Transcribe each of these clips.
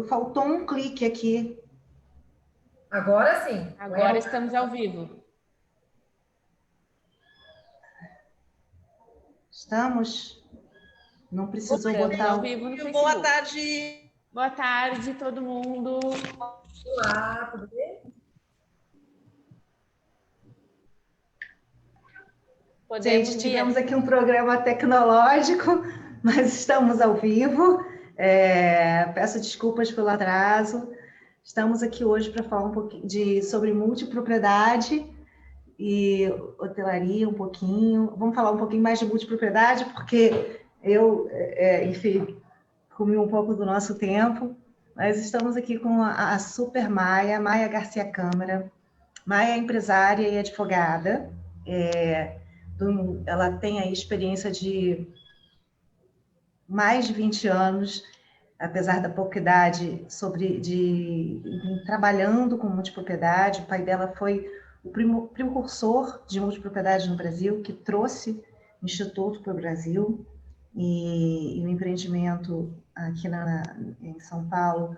Faltou um clique aqui. Agora sim. Agora estamos ao vivo. Estamos? Não precisou Estamos botar ao o... vivo no Facebook. Boa tarde. Boa tarde, todo mundo. Olá, tudo bem? Gente, tivemos aqui um programa tecnológico, mas estamos ao vivo. Peço desculpas pelo atraso. Estamos aqui hoje para falar um pouquinho sobre multipropriedade e hotelaria um pouquinho. Vamos falar um pouquinho mais de multipropriedade, porque eu, enfim, comi um pouco do nosso tempo, mas estamos aqui com a Super Maia Garcia Câmara. Maia é empresária e advogada. Ela tem a experiência de mais de 20 anos, apesar da pouca idade, trabalhando com multipropriedade. O pai dela foi o precursor de multipropriedade no Brasil, que trouxe o Instituto para o Brasil, e o empreendimento aqui em São Paulo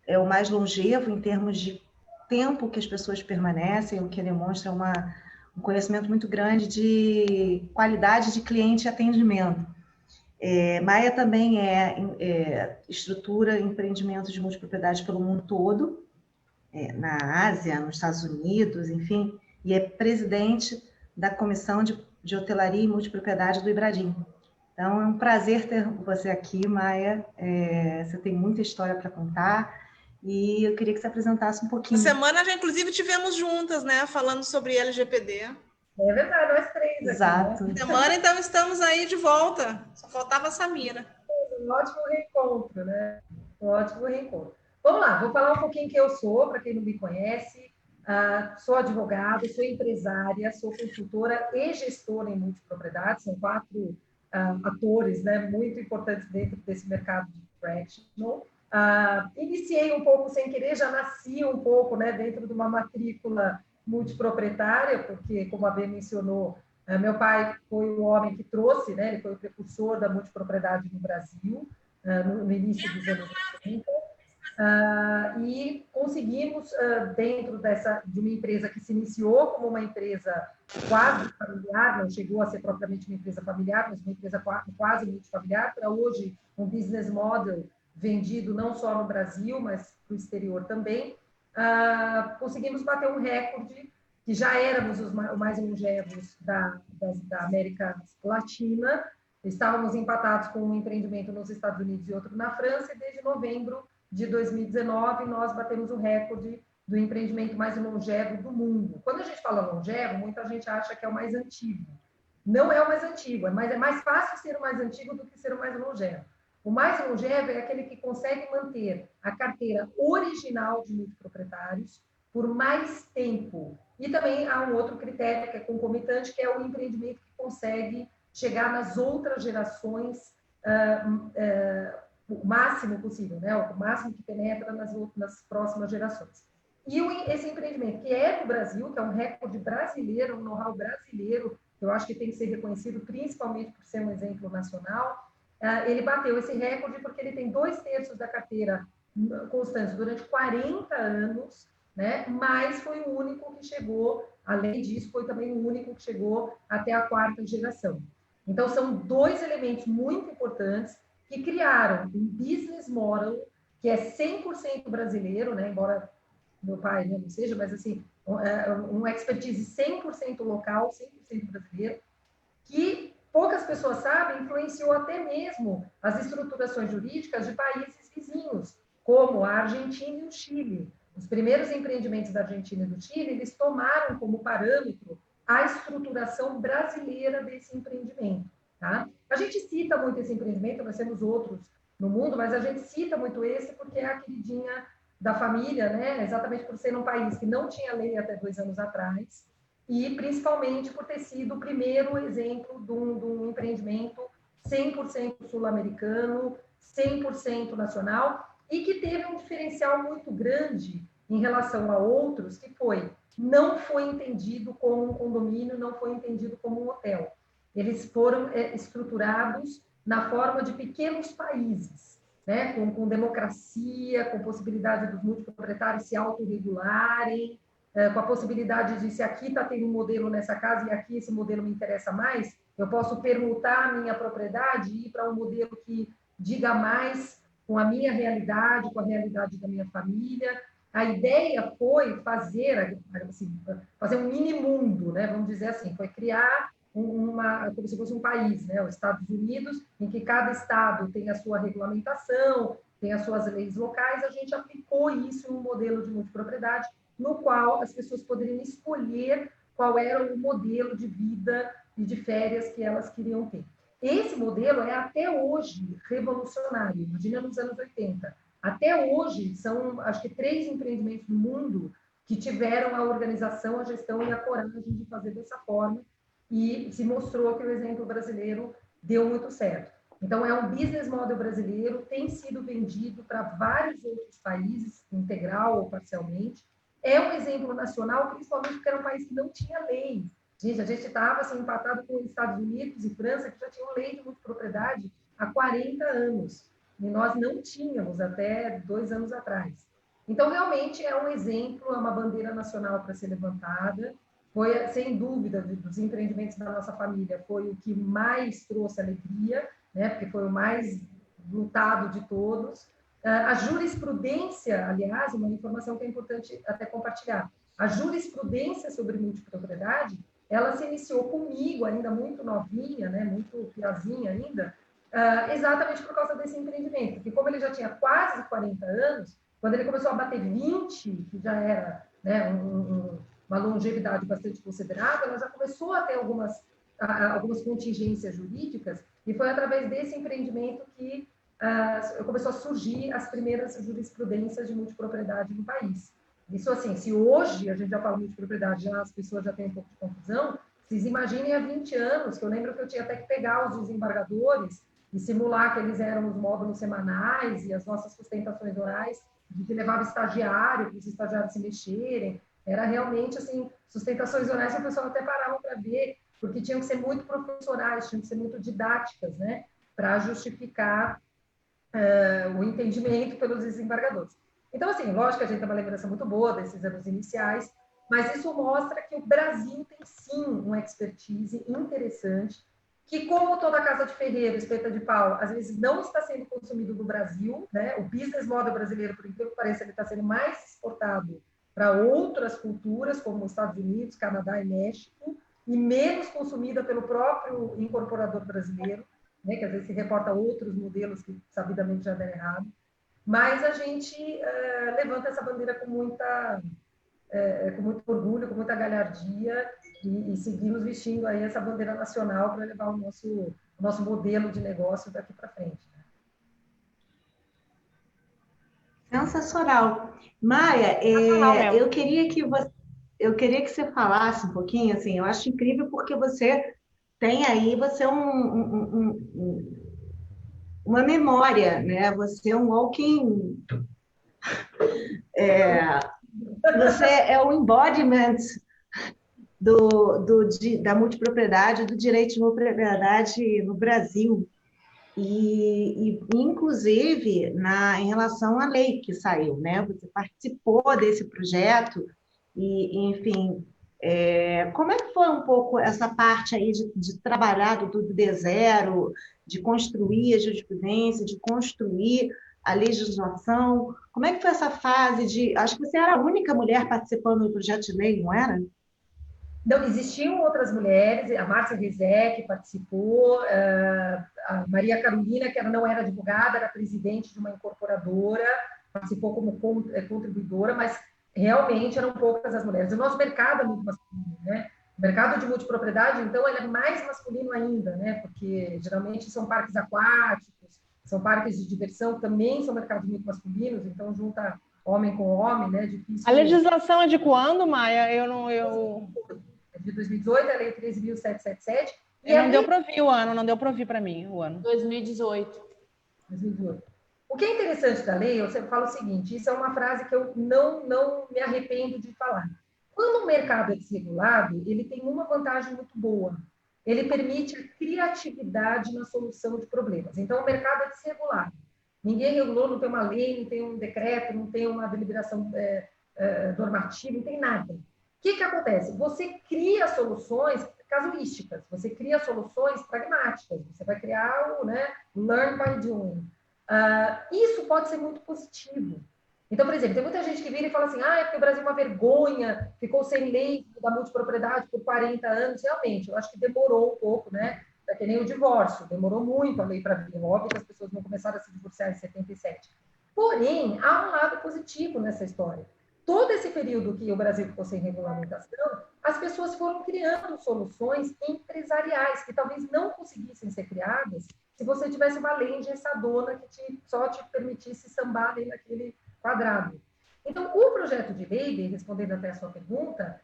é o mais longevo em termos de tempo que as pessoas permanecem, o que demonstra um conhecimento muito grande de qualidade de cliente e atendimento. Maia também estrutura empreendimentos de multipropriedade pelo mundo todo, na Ásia, nos Estados Unidos, enfim, e é presidente da Comissão de Hotelaria e Multipropriedade do Ibradim. Então, é um prazer ter você aqui, Maia. Você tem muita história para contar e eu queria que você apresentasse um pouquinho. Essa semana, já inclusive, tivemos juntas, né, falando sobre LGPD. É verdade, nós três. Exato. Aqui, né? Semana, então, estamos aí de volta. Só faltava a Samira. Um ótimo reencontro, né? Um ótimo reencontro. Vamos lá, vou falar um pouquinho quem eu sou, para quem não me conhece. Sou advogada, sou empresária, sou consultora e gestora em multipropriedade. São 4 atores, né, muito importantes dentro desse mercado de fractional. Iniciei um pouco sem querer, já nasci um pouco, né, dentro de uma matrícula multiproprietária, porque, como a Bê mencionou, meu pai foi o homem que trouxe, né, ele foi o precursor da multipropriedade no Brasil, no início dos anos 80. E conseguimos, dentro de uma empresa que se iniciou como uma empresa quase familiar, não chegou a ser propriamente uma empresa familiar, mas uma empresa quase multifamiliar, para hoje um business model vendido não só no Brasil, mas para o exterior também. Conseguimos bater um recorde, que já éramos os mais longevos da América Latina, estávamos empatados com um empreendimento nos Estados Unidos e outro na França, e desde novembro de 2019, nós batemos o recorde do empreendimento mais longevo do mundo. Quando a gente fala longevo, muita gente acha que é o mais antigo. Não é o mais antigo, mas é mais fácil ser o mais antigo do que ser o mais longevo. O mais longevo é aquele que consegue manter a carteira original de multiproprietários por mais tempo. E também há um outro critério que é concomitante, que é o empreendimento que consegue chegar nas outras gerações o máximo possível, né? O máximo que penetra nas próximas gerações. E esse empreendimento, que é no Brasil, que é um recorde brasileiro, um know-how brasileiro, que eu acho que tem que ser reconhecido, principalmente por ser um exemplo nacional, ele bateu esse recorde porque ele tem 2/3 da carteira constante durante 40 anos, né? Mas foi o único que chegou, além disso, foi também o único que chegou até a 4ª geração. Então, são 2 elementos muito importantes que criaram um business model que é 100% brasileiro, né? Embora meu pai não seja, mas assim, um expertise 100% local, 100% brasileiro, que poucas pessoas sabem, influenciou até mesmo as estruturações jurídicas de países vizinhos, como a Argentina e o Chile. Os primeiros empreendimentos da Argentina e do Chile, eles tomaram como parâmetro a estruturação brasileira desse empreendimento. Tá? A gente cita muito esse empreendimento, nós temos outros no mundo, mas a gente cita muito esse porque é a queridinha da família, né? Exatamente por ser um país que não tinha lei até 2 anos atrás, e principalmente por ter sido o primeiro exemplo de um empreendimento 100% sul-americano, 100% nacional, e que teve um diferencial muito grande em relação a outros, que não foi entendido como um condomínio, não foi entendido como um hotel. Eles foram estruturados na forma de pequenos países, né, com democracia, com possibilidade dos multiproprietários se autorregularem, com a possibilidade de, se aqui está tendo um modelo nessa casa e aqui esse modelo me interessa mais, eu posso permutar a minha propriedade e ir para um modelo que diga mais com a minha realidade, com a realidade da minha família. A ideia foi fazer, assim, fazer um mini mundo, né? Vamos dizer assim, foi criar como se fosse um país, né? Os Estados Unidos, em que cada estado tem a sua regulamentação, tem as suas leis locais. A gente aplicou isso em um modelo de multipropriedade, no qual as pessoas poderiam escolher qual era o modelo de vida e de férias que elas queriam ter. Esse modelo é até hoje revolucionário, imagina nos anos 80. Até hoje, são, acho que, 3 empreendimentos no mundo que tiveram a organização, a gestão e a coragem de fazer dessa forma, e se mostrou que o exemplo brasileiro deu muito certo. Então, é um business model brasileiro, tem sido vendido para vários outros países, integral ou parcialmente. É um exemplo nacional, principalmente porque era um país que não tinha lei. Gente, a gente estava assim, empatado com os Estados Unidos e França, que já tinham lei de multipropriedade há 40 anos. E nós não tínhamos até 2 anos atrás. Então, realmente, é um exemplo, é uma bandeira nacional para ser levantada. Foi, sem dúvida, dos empreendimentos da nossa família, foi o que mais trouxe alegria, né? Porque foi o mais lutado de todos. A jurisprudência, aliás, uma informação que é importante até compartilhar, a jurisprudência sobre multipropriedade, ela se iniciou comigo, ainda muito novinha, né? Muito piazinha ainda, exatamente por causa desse empreendimento, porque como ele já tinha quase 40 anos, quando ele começou a bater 20, que já era, né, uma longevidade bastante considerável, ela já começou a ter algumas contingências jurídicas, e foi através desse empreendimento que começou a surgir as primeiras jurisprudências de multipropriedade no país. Isso assim, se hoje a gente já fala multipropriedade, já as pessoas já têm um pouco de confusão, vocês imaginem há 20 anos, que eu lembro que eu tinha até que pegar os desembargadores e simular que eles eram os módulos semanais e as nossas sustentações orais, de que levava estagiário, para os estagiários se mexerem. Era realmente, assim, sustentações orais que o pessoal até parava para ver, porque tinham que ser muito professorais, tinham que ser muito didáticas, né, para justificar o entendimento pelos desembargadores. Então, assim, lógico que a gente tem uma lembrança muito boa desses anos iniciais, mas isso mostra que o Brasil tem, sim, uma expertise interessante, que, como toda casa de ferreiro, espeta de pau, às vezes não está sendo consumido no Brasil, né? O business model brasileiro, por incrível que pareça, ele está sendo mais exportado para outras culturas, como os Estados Unidos, Canadá e México, e menos consumida pelo próprio incorporador brasileiro, né? Que às vezes se reporta a outros modelos que sabidamente já deram errado. Mas a gente levanta essa bandeira com muito orgulho, com muita galhardia, e seguimos vestindo aí essa bandeira nacional para levar o nosso modelo de negócio daqui para frente. Sensacional. Maia, eu queria que você falasse um pouquinho, assim, eu acho incrível porque você tem aí, você é uma memória, né? Você é um walking... você é o embodiment da multipropriedade, do direito de propriedade no Brasil. E inclusive, em relação à lei que saiu, né? Você participou desse projeto e enfim, como é que foi um pouco essa parte aí de trabalhar do D0, de construir a jurisprudência, de construir a legislação? Como é que foi essa fase de... Acho que você era a única mulher participando do projeto de lei, não era? Não, existiam outras mulheres, a Márcia Rizek participou, a Maria Carolina, que não era advogada, era presidente de uma incorporadora, participou como contribuidora, mas realmente eram poucas as mulheres. O nosso mercado é muito masculino, né? O mercado de multipropriedade, então, ele é mais masculino ainda, né? Porque geralmente são parques aquáticos, são parques de diversão, também são mercados muito masculinos, então junta homem com homem, né? Difícil. A legislação é de quando, Maia? É de 2018, a lei 13.777. Não deu para ouvir o ano, não deu para ouvir para mim o ano. 2018. 2018. O que é interessante da lei, eu sempre falo o seguinte, isso é uma frase que eu não me arrependo de falar. Quando o mercado é desregulado, ele tem uma vantagem muito boa. Ele permite a criatividade na solução de problemas. Então, o mercado é desregulado. Ninguém regulou, não tem uma lei, não tem um decreto, não tem uma deliberação normativa, não tem nada. O que acontece? Você cria soluções casuísticas, você cria soluções pragmáticas, você vai criar o learn by doing. Isso pode ser muito positivo. Então, por exemplo, tem muita gente que vira e fala assim, é porque o Brasil é uma vergonha, ficou sem lei da multipropriedade por 40 anos. Realmente, eu acho que demorou um pouco, né? É que nem o divórcio, demorou muito a lei para vir. Óbvio que as pessoas não começaram a se divorciar em 77. Porém, há um lado positivo nessa história. Todo esse período que o Brasil ficou sem regulamentação, as pessoas foram criando soluções empresariais que talvez não conseguissem ser criadas se você tivesse uma lei engessadora que só te permitisse sambar ali naquele quadrado. Então, o projeto de lei, respondendo até a sua pergunta,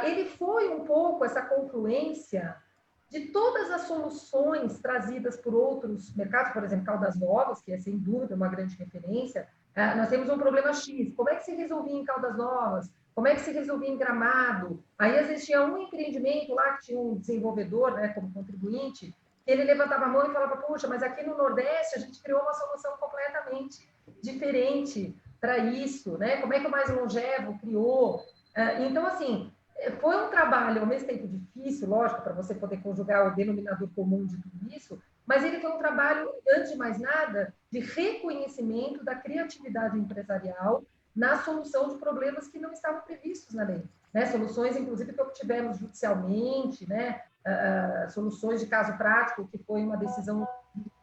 ele foi um pouco essa confluência de todas as soluções trazidas por outros mercados, por exemplo, Caldas Novas, que é sem dúvida uma grande referência. Nós temos um problema X, como é que se resolvia em Caldas Novas? Como é que se resolvia em Gramado? Aí, às vezes, tinha um empreendimento lá que tinha um desenvolvedor, né, como contribuinte, ele levantava a mão e falava, puxa, mas aqui no Nordeste a gente criou uma solução completamente diferente para isso, né? Como é que o Mais Longevo criou? Então, assim, foi um trabalho, ao mesmo tempo difícil, lógico, para você poder conjugar o denominador comum de tudo isso, mas ele foi um trabalho, antes de mais nada, de reconhecimento da criatividade empresarial na solução de problemas que não estavam previstos na lei. Né? Soluções, inclusive, que obtivemos judicialmente, né? Soluções de caso prático, que foi uma decisão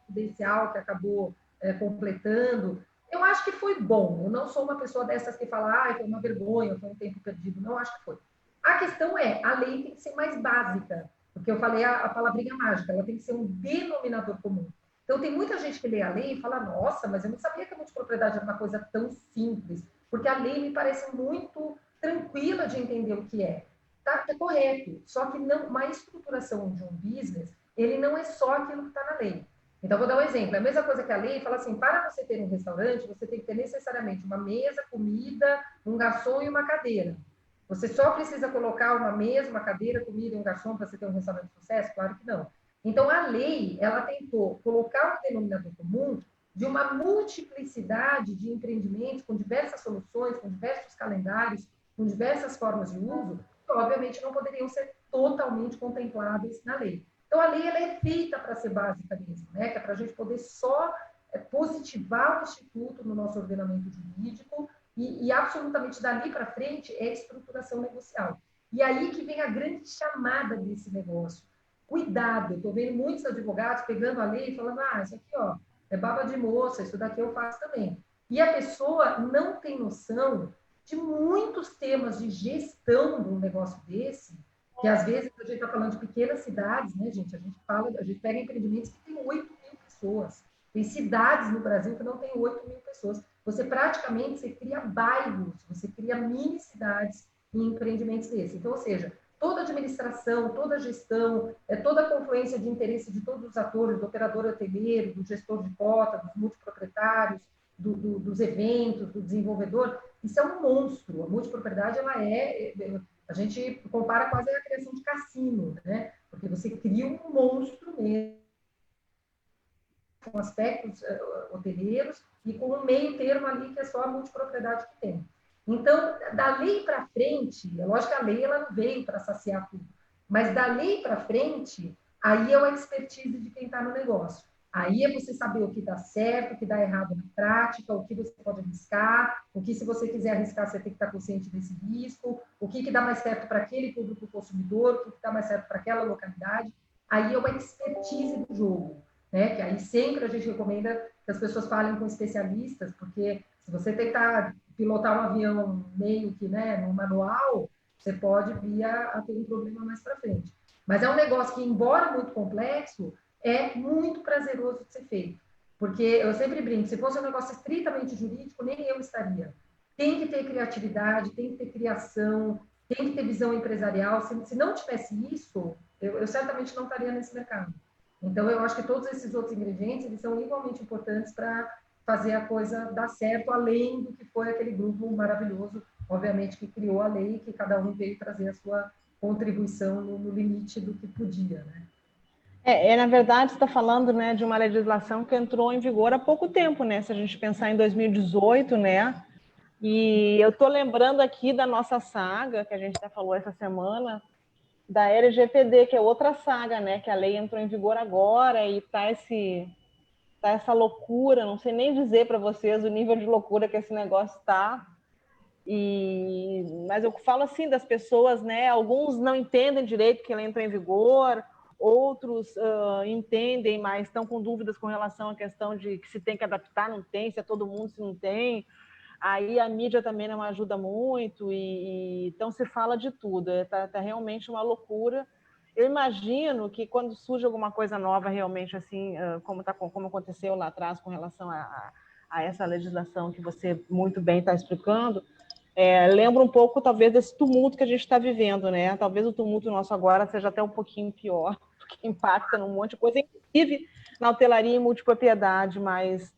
judicial que acabou completando. Eu acho que foi bom. Eu não sou uma pessoa dessas que fala, foi uma vergonha, foi um tempo perdido. Não acho que foi. A questão é, a lei tem que ser mais básica, porque eu falei a palavrinha mágica, ela tem que ser um denominador comum. Então, tem muita gente que lê a lei e fala, nossa, mas eu não sabia que a multipropriedade era uma coisa tão simples, porque a lei me parece muito tranquila de entender o que é. Tá correto, só que não, uma estruturação de um business, ele não é só aquilo que está na lei. Então, vou dar um exemplo. É a mesma coisa que a lei fala assim, para você ter um restaurante, você tem que ter necessariamente uma mesa, comida, um garçom e uma cadeira. Você só precisa colocar uma mesa, uma cadeira, comida e um garçom para você ter um restaurante de sucesso? Claro que não. Então, a lei, ela tentou colocar um denominador comum de uma multiplicidade de empreendimentos com diversas soluções, com diversos calendários, com diversas formas de uso, que obviamente não poderiam ser totalmente contempladas na lei. Então, a lei ela é feita para ser básica mesmo, né? Que é para a gente poder só positivar o Instituto no nosso ordenamento jurídico e absolutamente dali para frente é estruturação negocial. E aí que vem a grande chamada desse negócio. Cuidado, eu estou vendo muitos advogados pegando a lei e falando, isso aqui é baba de moça, isso daqui eu faço também. E a pessoa não tem noção de muitos temas de gestão de um negócio desse, que às vezes a gente está falando de pequenas cidades, né, gente? A gente pega empreendimentos que tem 8 mil pessoas. Tem cidades no Brasil que não tem 8 mil pessoas. Você cria bairros, você cria mini cidades em empreendimentos desses. Então, ou seja, toda a administração, toda a gestão, toda a confluência de interesse de todos os atores, do operador hoteleiro, do gestor de cota, dos multiproprietários, dos eventos, do desenvolvedor, isso é um monstro. A multipropriedade, a gente compara quase a criação de cassino, né? Porque você cria um monstro mesmo, com aspectos hoteleiros e com um meio termo ali que é só a multipropriedade que tem. Então, da lei para frente, é lógico que a lei ela não veio para saciar tudo, mas da lei para frente, aí é o expertise de quem está no negócio. Aí é você saber o que dá certo, o que dá errado na prática, o que você pode arriscar, o que, se você quiser arriscar, você tem que estar consciente desse risco, o que dá mais certo para aquele público consumidor, o que dá mais certo para aquela localidade. Aí é o expertise do jogo, né? Que aí sempre a gente recomenda que as pessoas falem com especialistas, porque se você tentar pilotar um avião meio que, né, no manual, você pode vir a ter um problema mais para frente. Mas é um negócio que, embora muito complexo, é muito prazeroso de ser feito. Porque eu sempre brinco, se fosse um negócio estritamente jurídico, nem eu estaria. Tem que ter criatividade, tem que ter criação, tem que ter visão empresarial. Se não tivesse isso, eu certamente não estaria nesse mercado. Então, eu acho que todos esses outros ingredientes, eles são igualmente importantes para fazer a coisa dar certo, além do que foi aquele grupo maravilhoso, obviamente, que criou a lei, que cada um veio trazer a sua contribuição no limite do que podia, né? Na verdade, você está falando, né, de uma legislação que entrou em vigor há pouco tempo, né? Se a gente pensar em 2018, né? E eu estou lembrando aqui da nossa saga, que a gente até falou essa semana, da LGPD, que é outra saga, né? Que a lei entrou em vigor agora e tá essa loucura, não sei nem dizer para vocês o nível de loucura que esse negócio está. Mas eu falo assim das pessoas, né? Alguns não entendem direito que ela entrou em vigor, outros entendem, mas estão com dúvidas com relação à questão de que se tem que adaptar, não tem, se é todo mundo, se não tem. Aí a mídia também não ajuda muito, então se fala de tudo. Tá realmente uma loucura. Eu imagino que quando surge alguma coisa nova, realmente, assim, como aconteceu lá atrás com relação a essa legislação que você muito bem está explicando, lembra um pouco, talvez, desse tumulto que a gente está vivendo, né? Talvez o tumulto nosso agora seja até um pouquinho pior, porque impacta num monte de coisa, inclusive na hotelaria e multipropriedade, mas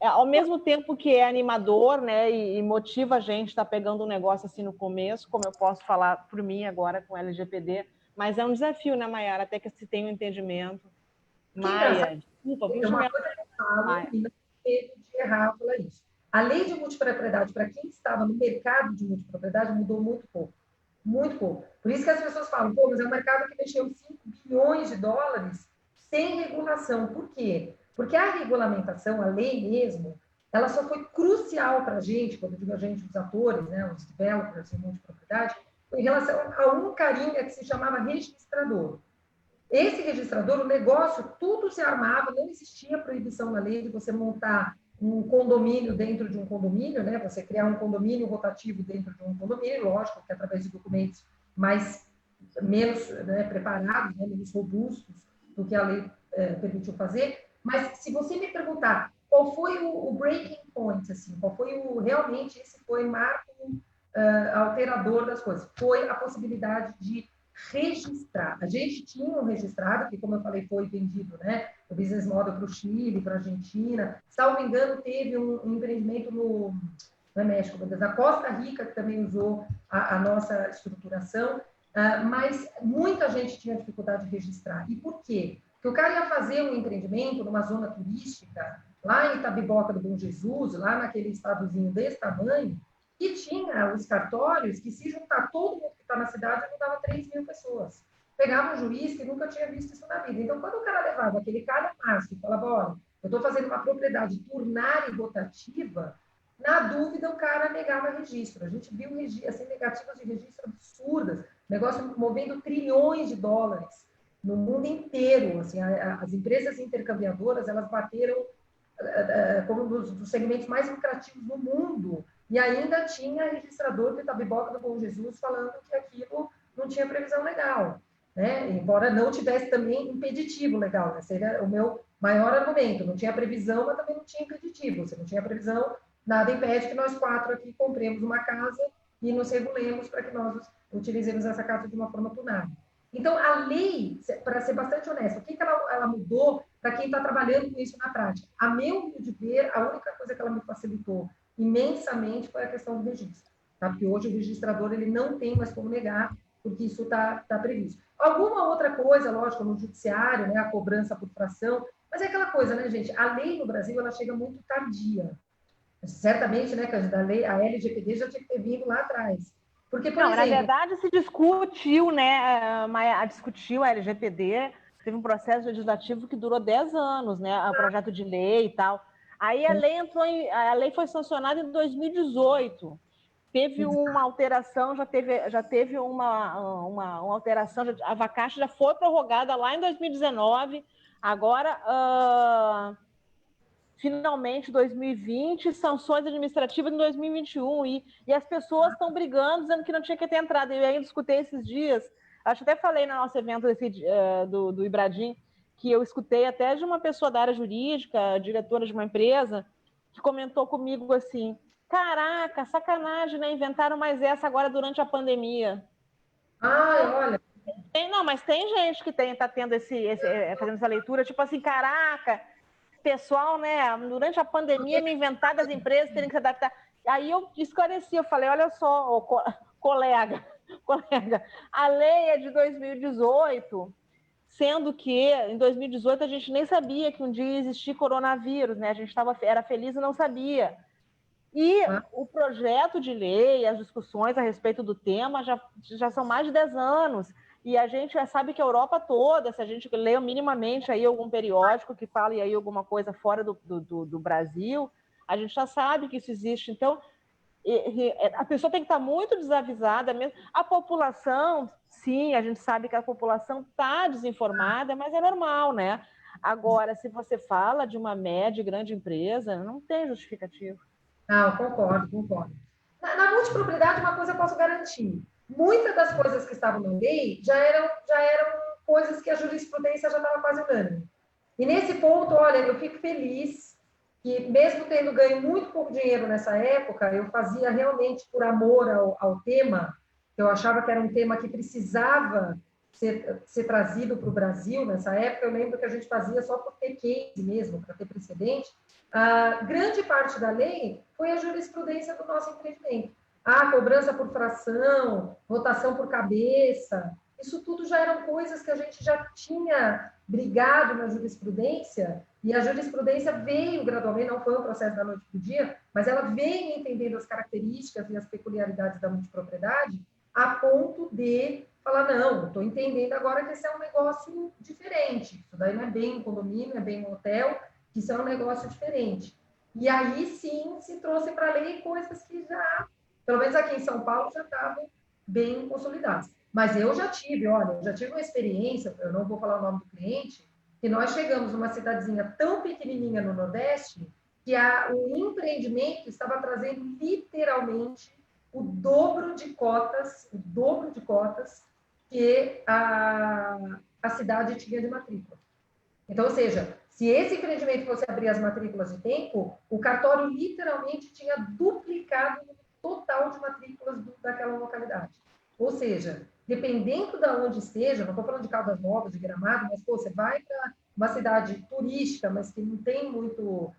ao mesmo tempo que é animador, né, e motiva a gente estar pegando um negócio assim no começo, como eu posso falar por mim agora com LGPD, mas é um desafio, né, Mayara, até que se tenha um entendimento. Maia, desculpa, vou chamar. Uma coisa que eu falo, e não tem medo de errar ao falar isso. A lei de multipropriedade, para quem estava no mercado de multipropriedade, mudou muito pouco. Muito pouco. Por isso que as pessoas falam, pô, mas é um mercado que mexeu 5 bilhões de dólares sem regulação. Por quê? Porque a regulamentação, a lei mesmo, ela só foi crucial para a gente, quando eu digo a gente, os atores, né, os developers de multipropriedade, em relação a um carinha que se chamava registrador. Esse registrador, o negócio, tudo se armava, não existia proibição na lei de você montar um condomínio dentro de um condomínio, né? Você criar um condomínio rotativo dentro de um condomínio, lógico que através de documentos menos, né, preparados, né, menos robustos do que a lei permitiu fazer. Mas se você me perguntar qual foi o breaking point, assim, qual foi realmente esse foi marco alterador das coisas, foi a possibilidade de registrar. A gente tinha um registrado, que, como eu falei, foi vendido, né? O business model para o Chile, para a Argentina. Salvo engano, teve um empreendimento no México, na Costa Rica, que também usou a nossa estruturação, mas muita gente tinha dificuldade de registrar. E por quê? Porque o cara ia fazer um empreendimento numa zona turística, lá em Itabiboca do Bom Jesus, lá naquele estadozinho desse tamanho, e tinha os cartórios que, se juntar todo mundo que está na cidade, ajudava 3 mil pessoas. Pegava um juiz que nunca tinha visto isso na vida. Então, quando o cara levava aquele calhamaço e falava, olha, eu estou fazendo uma propriedade turnar e rotativa, na dúvida, o cara negava registro. A gente viu assim, negativas de registro absurdas, negócio movendo trilhões de dólares no mundo inteiro. Assim, as empresas intercambiadoras, elas bateram como um dos segmentos mais lucrativos do mundo. E ainda tinha registrador do Itabiboca do Bom Jesus falando que aquilo não tinha previsão legal, né? Embora não tivesse também impeditivo legal, né? Seria o meu maior argumento. Não tinha previsão, mas também não tinha impeditivo. Se não tinha previsão, nada impede que nós 4 aqui compremos uma casa e nos regulemos para que nós utilizemos essa casa de uma forma tunada. Então, a lei, para ser bastante honesta, o que ela mudou para quem está trabalhando com isso na prática? A meu humilde ver, a única coisa que ela me facilitou imensamente foi a questão do registro, tá? Porque hoje o registrador ele não tem mais como negar, porque isso está previsto. Alguma outra coisa, lógico, no judiciário, né, a cobrança por fração, mas é aquela coisa, né, gente? A lei no Brasil ela chega muito tardia. Certamente, né, a LGPD já tinha que ter vindo lá atrás. Porque, por exemplo, na verdade, se discutiu, né, discutiu a LGPD, teve um processo legislativo que durou 10 anos, né, o projeto de lei e tal. Aí a lei foi sancionada em 2018. Teve uma alteração, já teve uma alteração, a vacate já foi prorrogada lá em 2019. Agora, finalmente, 2020, sanções administrativas em 2021. E as pessoas estão brigando, dizendo que não tinha que ter entrado. Eu ainda escutei esses dias, acho que até falei no nosso evento do Ibradim, que eu escutei até de uma pessoa da área jurídica, diretora de uma empresa, que comentou comigo assim, caraca, sacanagem, né? Inventaram mais essa agora durante a pandemia. Olha... Mas tem gente que está tendo fazendo essa leitura, tipo assim, caraca, pessoal, né? Durante a pandemia, me inventar das empresas terem que se adaptar. Aí eu esclareci, eu falei, olha só, colega, a lei é de 2018, sendo que em 2018 a gente nem sabia que um dia ia existir coronavírus, né? A gente era feliz e não sabia. E o projeto de lei, as discussões a respeito do tema já são mais de 10 anos. E a gente já sabe que a Europa toda, se a gente lê minimamente aí algum periódico que fale aí alguma coisa fora do Brasil, a gente já sabe que isso existe. Então, a pessoa tem que estar muito desavisada mesmo. A população, sim, a gente sabe que a população está desinformada, mas é normal, né? Agora, se você fala de uma média e grande empresa, não tem justificativo. Não, concordo. Na multipropriedade, uma coisa eu posso garantir. Muitas das coisas que estavam na lei já eram coisas que a jurisprudência já estava quase unânime. E nesse ponto, olha, eu fico feliz que, mesmo tendo ganho muito pouco dinheiro nessa época, eu fazia realmente por amor ao tema, que eu achava que era um tema que precisava ser trazido para o Brasil nessa época. Eu lembro que a gente fazia só por ter case mesmo, para ter precedente. A grande parte da lei foi a jurisprudência do nosso empreendimento. A cobrança por fração, votação por cabeça, isso tudo já eram coisas que a gente já tinha brigado na jurisprudência, e a jurisprudência veio gradualmente, não foi um processo da noite para o dia, mas ela veio entendendo as características e as peculiaridades da multipropriedade a ponto de falar, não, estou entendendo agora que esse é um negócio diferente, isso daí não é bem um condomínio, é bem um hotel, que isso é um negócio diferente. E aí, sim, se trouxe para a lei coisas que já, pelo menos aqui em São Paulo, já estavam bem consolidadas. Mas eu já tive uma experiência, eu não vou falar o nome do cliente, que nós chegamos numa cidadezinha tão pequenininha no Nordeste, que o empreendimento estava trazendo literalmente o dobro de cotas que a cidade tinha de matrícula. Então, ou seja, se esse empreendimento fosse abrir as matrículas de tempo, o cartório literalmente tinha duplicado o total de matrículas daquela localidade. Ou seja, dependendo de onde esteja, não estou falando de Caldas Novas, de Gramado, mas pô, você vai para uma cidade turística, mas que não tem muito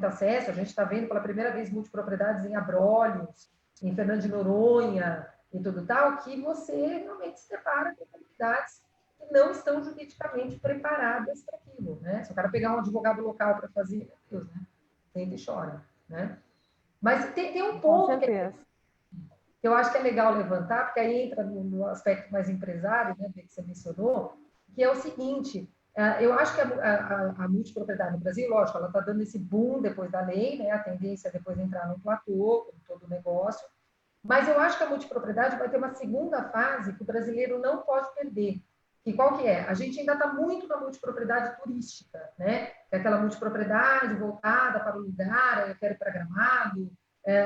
acesso, a gente está vendo pela primeira vez multipropriedades em Abrolhos, em Fernando de Noronha e tudo tal, que você realmente se depara com comunidades que não estão juridicamente preparadas para aquilo, né? Se o cara pegar um advogado local para fazer, meu Deus, né? Senta e chora, né? Mas tem um ponto que eu acho que é legal levantar, porque aí entra no aspecto mais empresário, né, que você mencionou, que é o seguinte, eu acho que a multipropriedade no Brasil, lógico, ela está dando esse boom depois da lei, né, a tendência é depois entrar no platô, como todo negócio, mas eu acho que a multipropriedade vai ter uma segunda fase que o brasileiro não pode perder. E qual que é? A gente ainda está muito na multipropriedade turística, né? Que é aquela multipropriedade voltada para o lugar, eu quero ir para Gramado.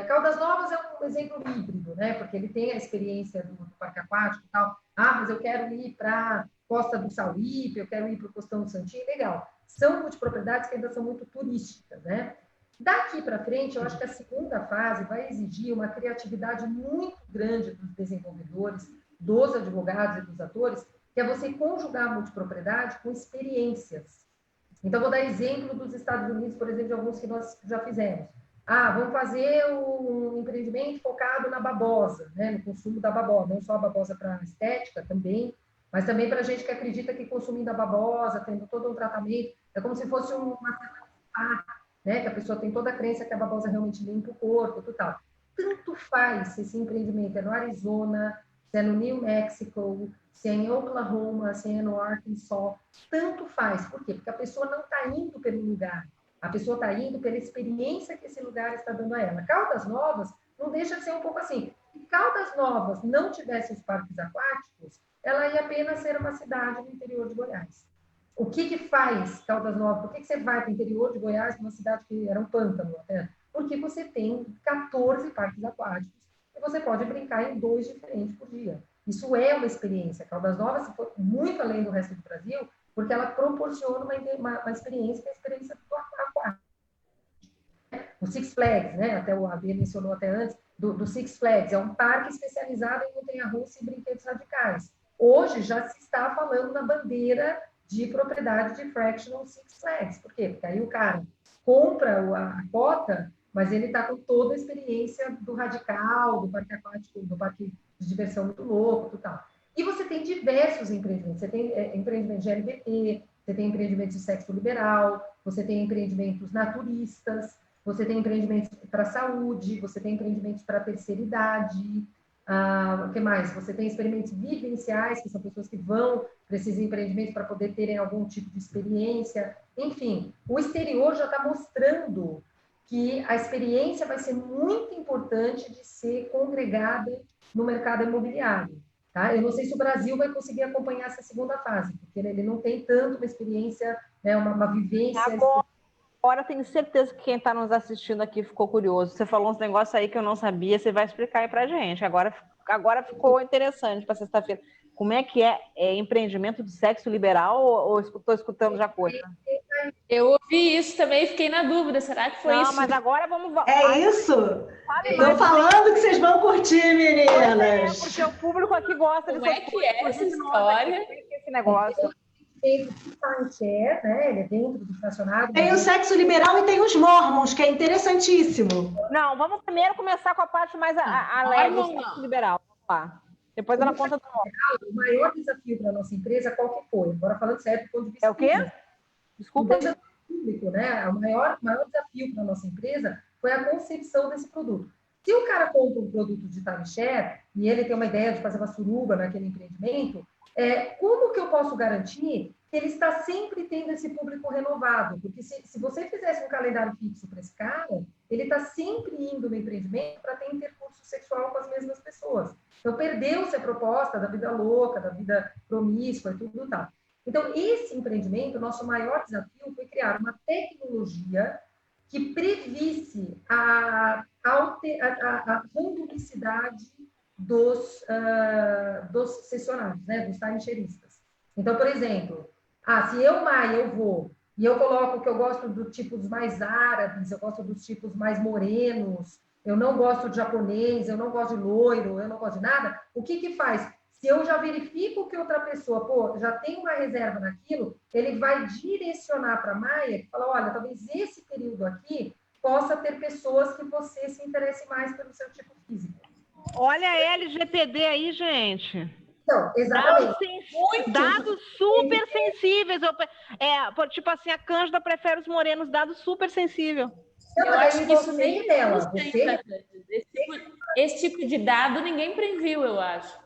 Caldas Novas é um exemplo híbrido, né? Porque ele tem a experiência do parque aquático e tal. Ah, mas eu quero ir para Costa do Sauípe, eu quero ir para o Costão do Santinho, legal. São multipropriedades que ainda são muito turísticas, né? Daqui para frente, eu acho que a segunda fase vai exigir uma criatividade muito grande dos desenvolvedores, dos advogados e dos atores, que é você conjugar a multipropriedade com experiências. Então, vou dar exemplo dos Estados Unidos, por exemplo, de alguns que nós já fizemos. Ah, vamos fazer um empreendimento focado na babosa, né? No consumo da babosa, não só a babosa para estética também, mas também para a gente que acredita que consumindo a babosa, tendo todo um tratamento, é como se fosse uma né? Que a pessoa tem toda a crença que a babosa realmente limpa o corpo, tudo tal. Tanto faz se esse empreendimento é no Arizona, se é no New Mexico, se é em Oklahoma, se é no Arkansas, tanto faz. Por quê? Porque a pessoa não está indo pelo lugar, a pessoa está indo pela experiência que esse lugar está dando a ela. Caldas Novas não deixa de ser um pouco assim. Se Caldas Novas não tivesse os parques aquáticos, ela ia apenas ser uma cidade no interior de Goiás. O que faz Caldas Novas? Por que você vai para o interior de Goiás, uma cidade que era um pântano até? Porque você tem 14 parques aquáticos e você pode brincar em 2 diferentes por dia. Isso é uma experiência. Caldas Novas se for muito além do resto do Brasil, porque ela proporciona uma experiência que é a experiência do aquático. O Six Flags, né? Até o AB mencionou até antes, do Six Flags, é um parque especializado em montanha-russa e brinquedos radicais. Hoje já se está falando na bandeira de propriedade de Fractional Six Flags. Por quê? Porque aí o cara compra a cota, mas ele está com toda a experiência do radical, do parque aquático, do parque de diversão muito louco e tal. E você tem diversos empreendimentos. Você tem empreendimento de LGBT, você tem empreendimentos de sexo liberal, você tem empreendimentos naturistas, você tem empreendimentos para saúde, você tem empreendimentos para terceira idade. O que mais? Você tem experimentos vivenciais, que são pessoas que vão para esses empreendimentos para poder terem algum tipo de experiência. Enfim, o exterior já está mostrando que a experiência vai ser muito importante de ser congregada no mercado imobiliário. Tá? Eu não sei se o Brasil vai conseguir acompanhar essa segunda fase, porque ele não tem tanto uma experiência, né, uma vivência... Agora tenho certeza que quem está nos assistindo aqui ficou curioso. Você falou uns negócios aí que eu não sabia, você vai explicar aí para a gente. Agora ficou interessante para sexta-feira. Como é que é empreendimento de sexo liberal ou estou escutando já coisa? Eu ouvi isso também e fiquei na dúvida. Será que foi isso? Não, mas agora vamos... É isso? Estou falando que vocês vão curtir, meninas. Porque o público aqui gosta de... Como é que é essa história? Esse negócio... Tem o timeshare, né? Ele é dentro do fracionado. Tem o sexo liberal e tem os mormons, que é interessantíssimo. Não, vamos primeiro começar com a parte mais alegre do sexo liberal. Vamos lá. Depois ela conta do mormon. O maior desafio para a nossa empresa, qual que foi? Agora falando sério, do ponto de vista... É o quê? Desculpa. Público, né? O maior desafio para a nossa empresa foi a concepção desse produto. Se o cara compra um produto de timeshare e ele tem uma ideia de fazer uma suruba naquele empreendimento, como que eu posso garantir que ele está sempre tendo esse público renovado? Porque se você fizesse um calendário fixo para esse cara, ele está sempre indo no empreendimento para ter intercurso sexual com as mesmas pessoas. Então, perdeu-se a proposta da vida louca, da vida promíscua e tudo tal. Então, esse empreendimento, o nosso maior desafio foi criar uma tecnologia que previsse a randomicidade dos sessionários, né, dos timesharistas. Então, por exemplo, se eu, Maia, eu vou e eu coloco que eu gosto dos tipos mais árabes, eu gosto dos tipos mais morenos, eu não gosto de japonês, eu não gosto de loiro, eu não gosto de nada, o que faz? Se eu já verifico que outra pessoa, já tem uma reserva naquilo, ele vai direcionar para a Maia, que fala, olha, talvez esse período aqui possa ter pessoas que você se interesse mais pelo seu tipo físico. Olha a LGPD aí, gente. Então, exatamente. Dados super sensíveis. Tipo assim, a Cândida prefere os morenos, dados super sensíveis. Eu acho que isso nem dela. Esse tipo de dado ninguém previu, eu acho.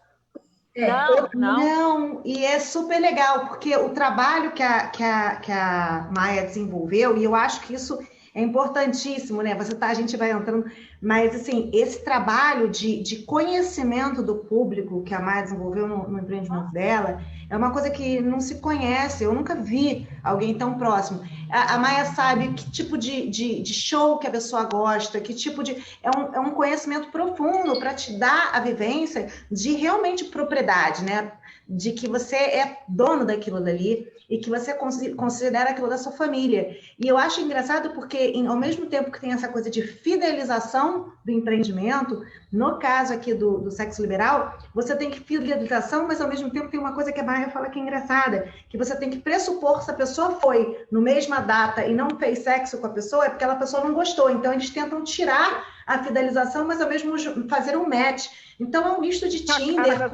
Não, e é super legal, porque o trabalho que a Maia desenvolveu, e eu acho que isso é importantíssimo, né? A gente vai entrando, mas assim, esse trabalho de conhecimento do público que a Maia desenvolveu no empreendimento dela é uma coisa que não se conhece, eu nunca vi alguém tão próximo. A Maia sabe que tipo de show que a pessoa gosta, que tipo de... É um conhecimento profundo para te dar a vivência de realmente propriedade, né? De que você é dono daquilo dali e que você considera aquilo da sua família. E eu acho engraçado porque, ao mesmo tempo que tem essa coisa de fidelização do empreendimento, no caso aqui do sexo liberal, você tem que fidelização, mas ao mesmo tempo tem uma coisa que a Maia fala que é engraçada, que você tem que pressupor se a pessoa foi no mesma data e não fez sexo com a pessoa, é porque aquela pessoa não gostou. Então, eles tentam tirar a fidelização, mas ao mesmo fazer um match. Então, é um misto de Tinder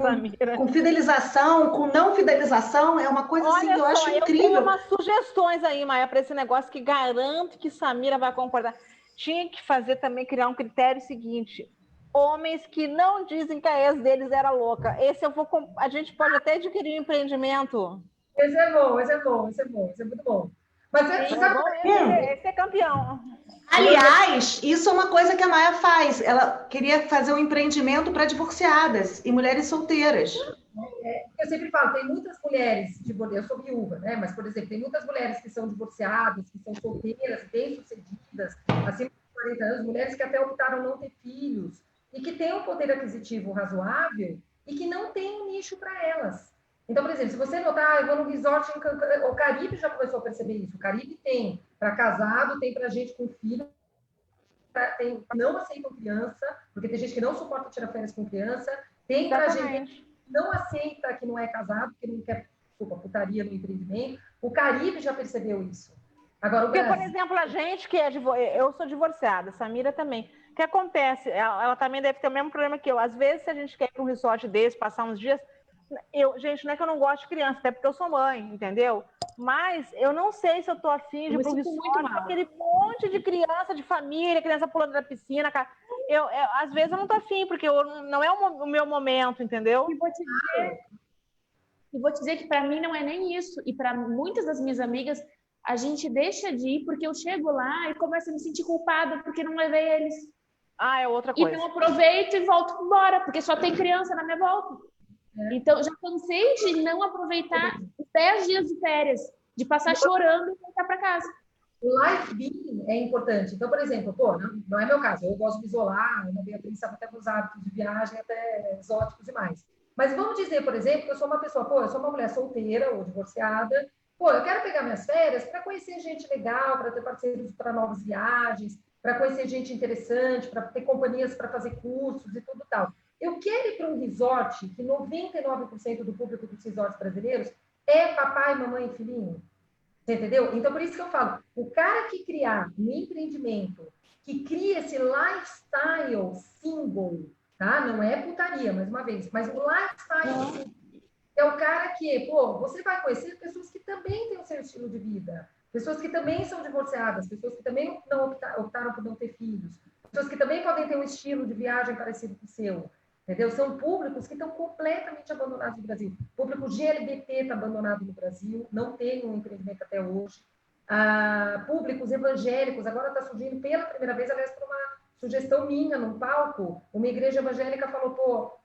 com fidelização, com não fidelização, é uma coisa assim que eu acho incrível. Eu tenho umas sugestões aí, Maia, para esse negócio que garanto que Samira vai concordar. Tinha que fazer também, criar um critério seguinte: homens que não dizem que a ex deles era louca. A gente pode até adquirir um empreendimento. Esse é bom, esse é muito bom. Mas esse é campeão. Aliás, isso é uma coisa que a Maia faz. Ela queria fazer um empreendimento para divorciadas e mulheres solteiras. Eu sempre falo, tem muitas mulheres, eu sou viúva, né? Mas, por exemplo, tem muitas mulheres que são divorciadas, que são solteiras, bem-sucedidas, acima de 40 anos, mulheres que até optaram não ter filhos e que têm um poder aquisitivo razoável e que não tem um nicho para elas. Então, por exemplo, se você notar, eu vou no resort, o Caribe já começou a perceber isso. O Caribe tem para casado, tem para gente com filho, não aceitam criança, porque tem gente que não suporta tirar férias com criança, tem para gente que não aceita que não é casado, que não quer putaria no empreendimento. O Caribe já percebeu isso. Agora, o Brasil... Porque, por exemplo, a gente que eu sou divorciada, Samira também. O que acontece? Ela também deve ter o mesmo problema que eu. Às vezes, se a gente quer ir para um resort desse, passar uns dias, Gente, não é que eu não gosto de criança, até porque eu sou mãe, entendeu? Mas eu não sei se eu tô afim de ir pro resort, aquele monte de criança, de família, criança pulando da piscina, cara. Às vezes eu não tô afim, porque não é o meu momento, entendeu? E vou te dizer que para mim não é nem isso. E para muitas das minhas amigas, a gente deixa de ir porque eu chego lá e começo a me sentir culpada porque não levei eles. Ah, é outra coisa. Então aproveito e volto embora, porque só tem criança na minha volta. Então, já cansei de não aproveitar os 10 dias de férias, de passar chorando e voltar para casa. O life being é importante. Então, por exemplo, não é meu caso, eu gosto de me isolar, a Beatriz sabe até os hábitos de viagem até exóticos demais. Mas vamos dizer, por exemplo, que eu sou uma pessoa, eu sou uma mulher solteira ou divorciada, eu quero pegar minhas férias para conhecer gente legal, para ter parceiros para novas viagens, para conhecer gente interessante, para ter companhias para fazer cursos e tudo tal. Eu quero ir para um resort que 99% do público dos resorts brasileiros é papai, mamãe e filhinho. Você entendeu? Então, por isso que eu falo, o cara que criar um empreendimento, que cria esse lifestyle single, tá? Não é putaria, mais uma vez, mas o lifestyle single é o cara que, você vai conhecer pessoas que também têm o seu estilo de vida, pessoas que também são divorciadas, pessoas que também não optaram por não ter filhos, pessoas que também podem ter um estilo de viagem parecido com o seu. Entendeu? São públicos que estão completamente abandonados no Brasil. O público GLBT está abandonado no Brasil, não tem um empreendimento até hoje. Públicos evangélicos, agora está surgindo pela primeira vez, aliás, por uma sugestão minha num palco, uma igreja evangélica falou,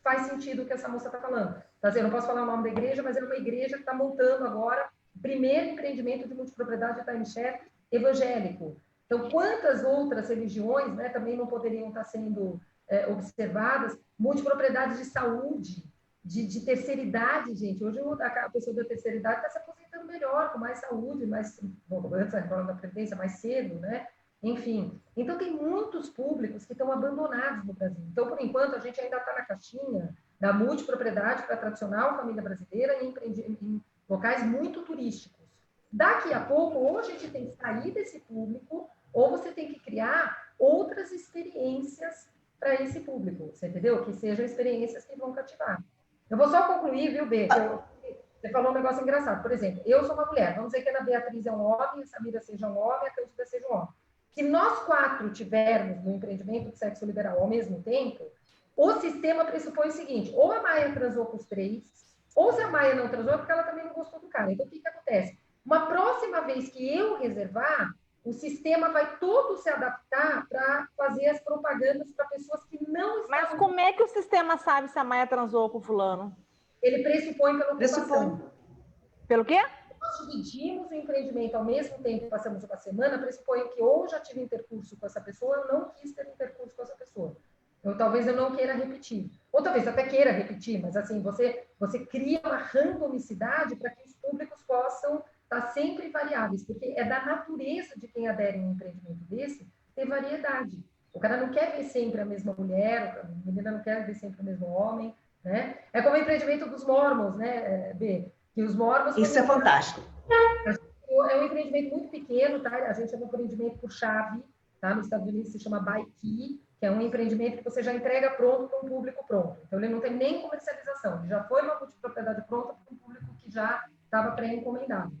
faz sentido o que essa moça está falando. Tá dizendo, eu não posso falar o nome da igreja, mas é uma igreja que está montando agora o primeiro empreendimento de multipropriedade de timeshare evangélico. Então, quantas outras religiões, né, também não poderiam estar sendo observadas, multipropriedades de saúde, de terceira idade, gente. Hoje a pessoa da terceira idade está se aposentando melhor, com mais saúde, antes da previdência, mais cedo, né? Enfim. Então, tem muitos públicos que estão abandonados no Brasil. Então, por enquanto, a gente ainda está na caixinha da multipropriedade para a tradicional família brasileira em locais muito turísticos. Daqui a pouco, ou a gente tem que sair desse público, ou você tem que criar outras experiências para esse público, você entendeu? Que sejam experiências que vão cativar. Eu vou só concluir, viu, Bê? Você falou um negócio engraçado. Por exemplo, eu sou uma mulher. Vamos dizer que a Ana Beatriz é um homem, a Samira seja um homem, a Cândida seja um homem. Se nós 4 tivermos no empreendimento de sexo liberal ao mesmo tempo, o sistema pressupõe o seguinte, ou a Maia transou com os 3, ou se a Maia não transou, é porque ela também não gostou do cara. Então, o que acontece? Uma próxima vez que eu reservar, o sistema vai todo se adaptar para fazer as propagandas para pessoas que não estão... Mas como é que o sistema sabe se a Maia transou com o fulano? Ele pressupõe pela ocupação. Pelo quê? Nós dividimos o empreendimento ao mesmo tempo que passamos uma semana, pressupõe que ou já tive intercurso com essa pessoa, ou não quis ter intercurso com essa pessoa. Talvez eu não queira repetir. Ou talvez até queira repetir, mas assim, você cria uma randomicidade para que os públicos possam estar sempre variáveis, porque é da natureza de quem adere a um empreendimento desse ter variedade. O cara não quer ver sempre a mesma mulher, a menina não quer ver sempre o mesmo homem, né? É como o empreendimento dos Mormons, né, B? Que os Mormons... Isso é fantástico. É um empreendimento muito pequeno, tá? A gente chama de empreendimento por chave, tá? Nos Estados Unidos se chama by key, que é um empreendimento que você já entrega pronto para um público pronto. Então, ele não tem nem comercialização, ele já foi uma multipropriedade pronta para um público que já estava pré-encomendado.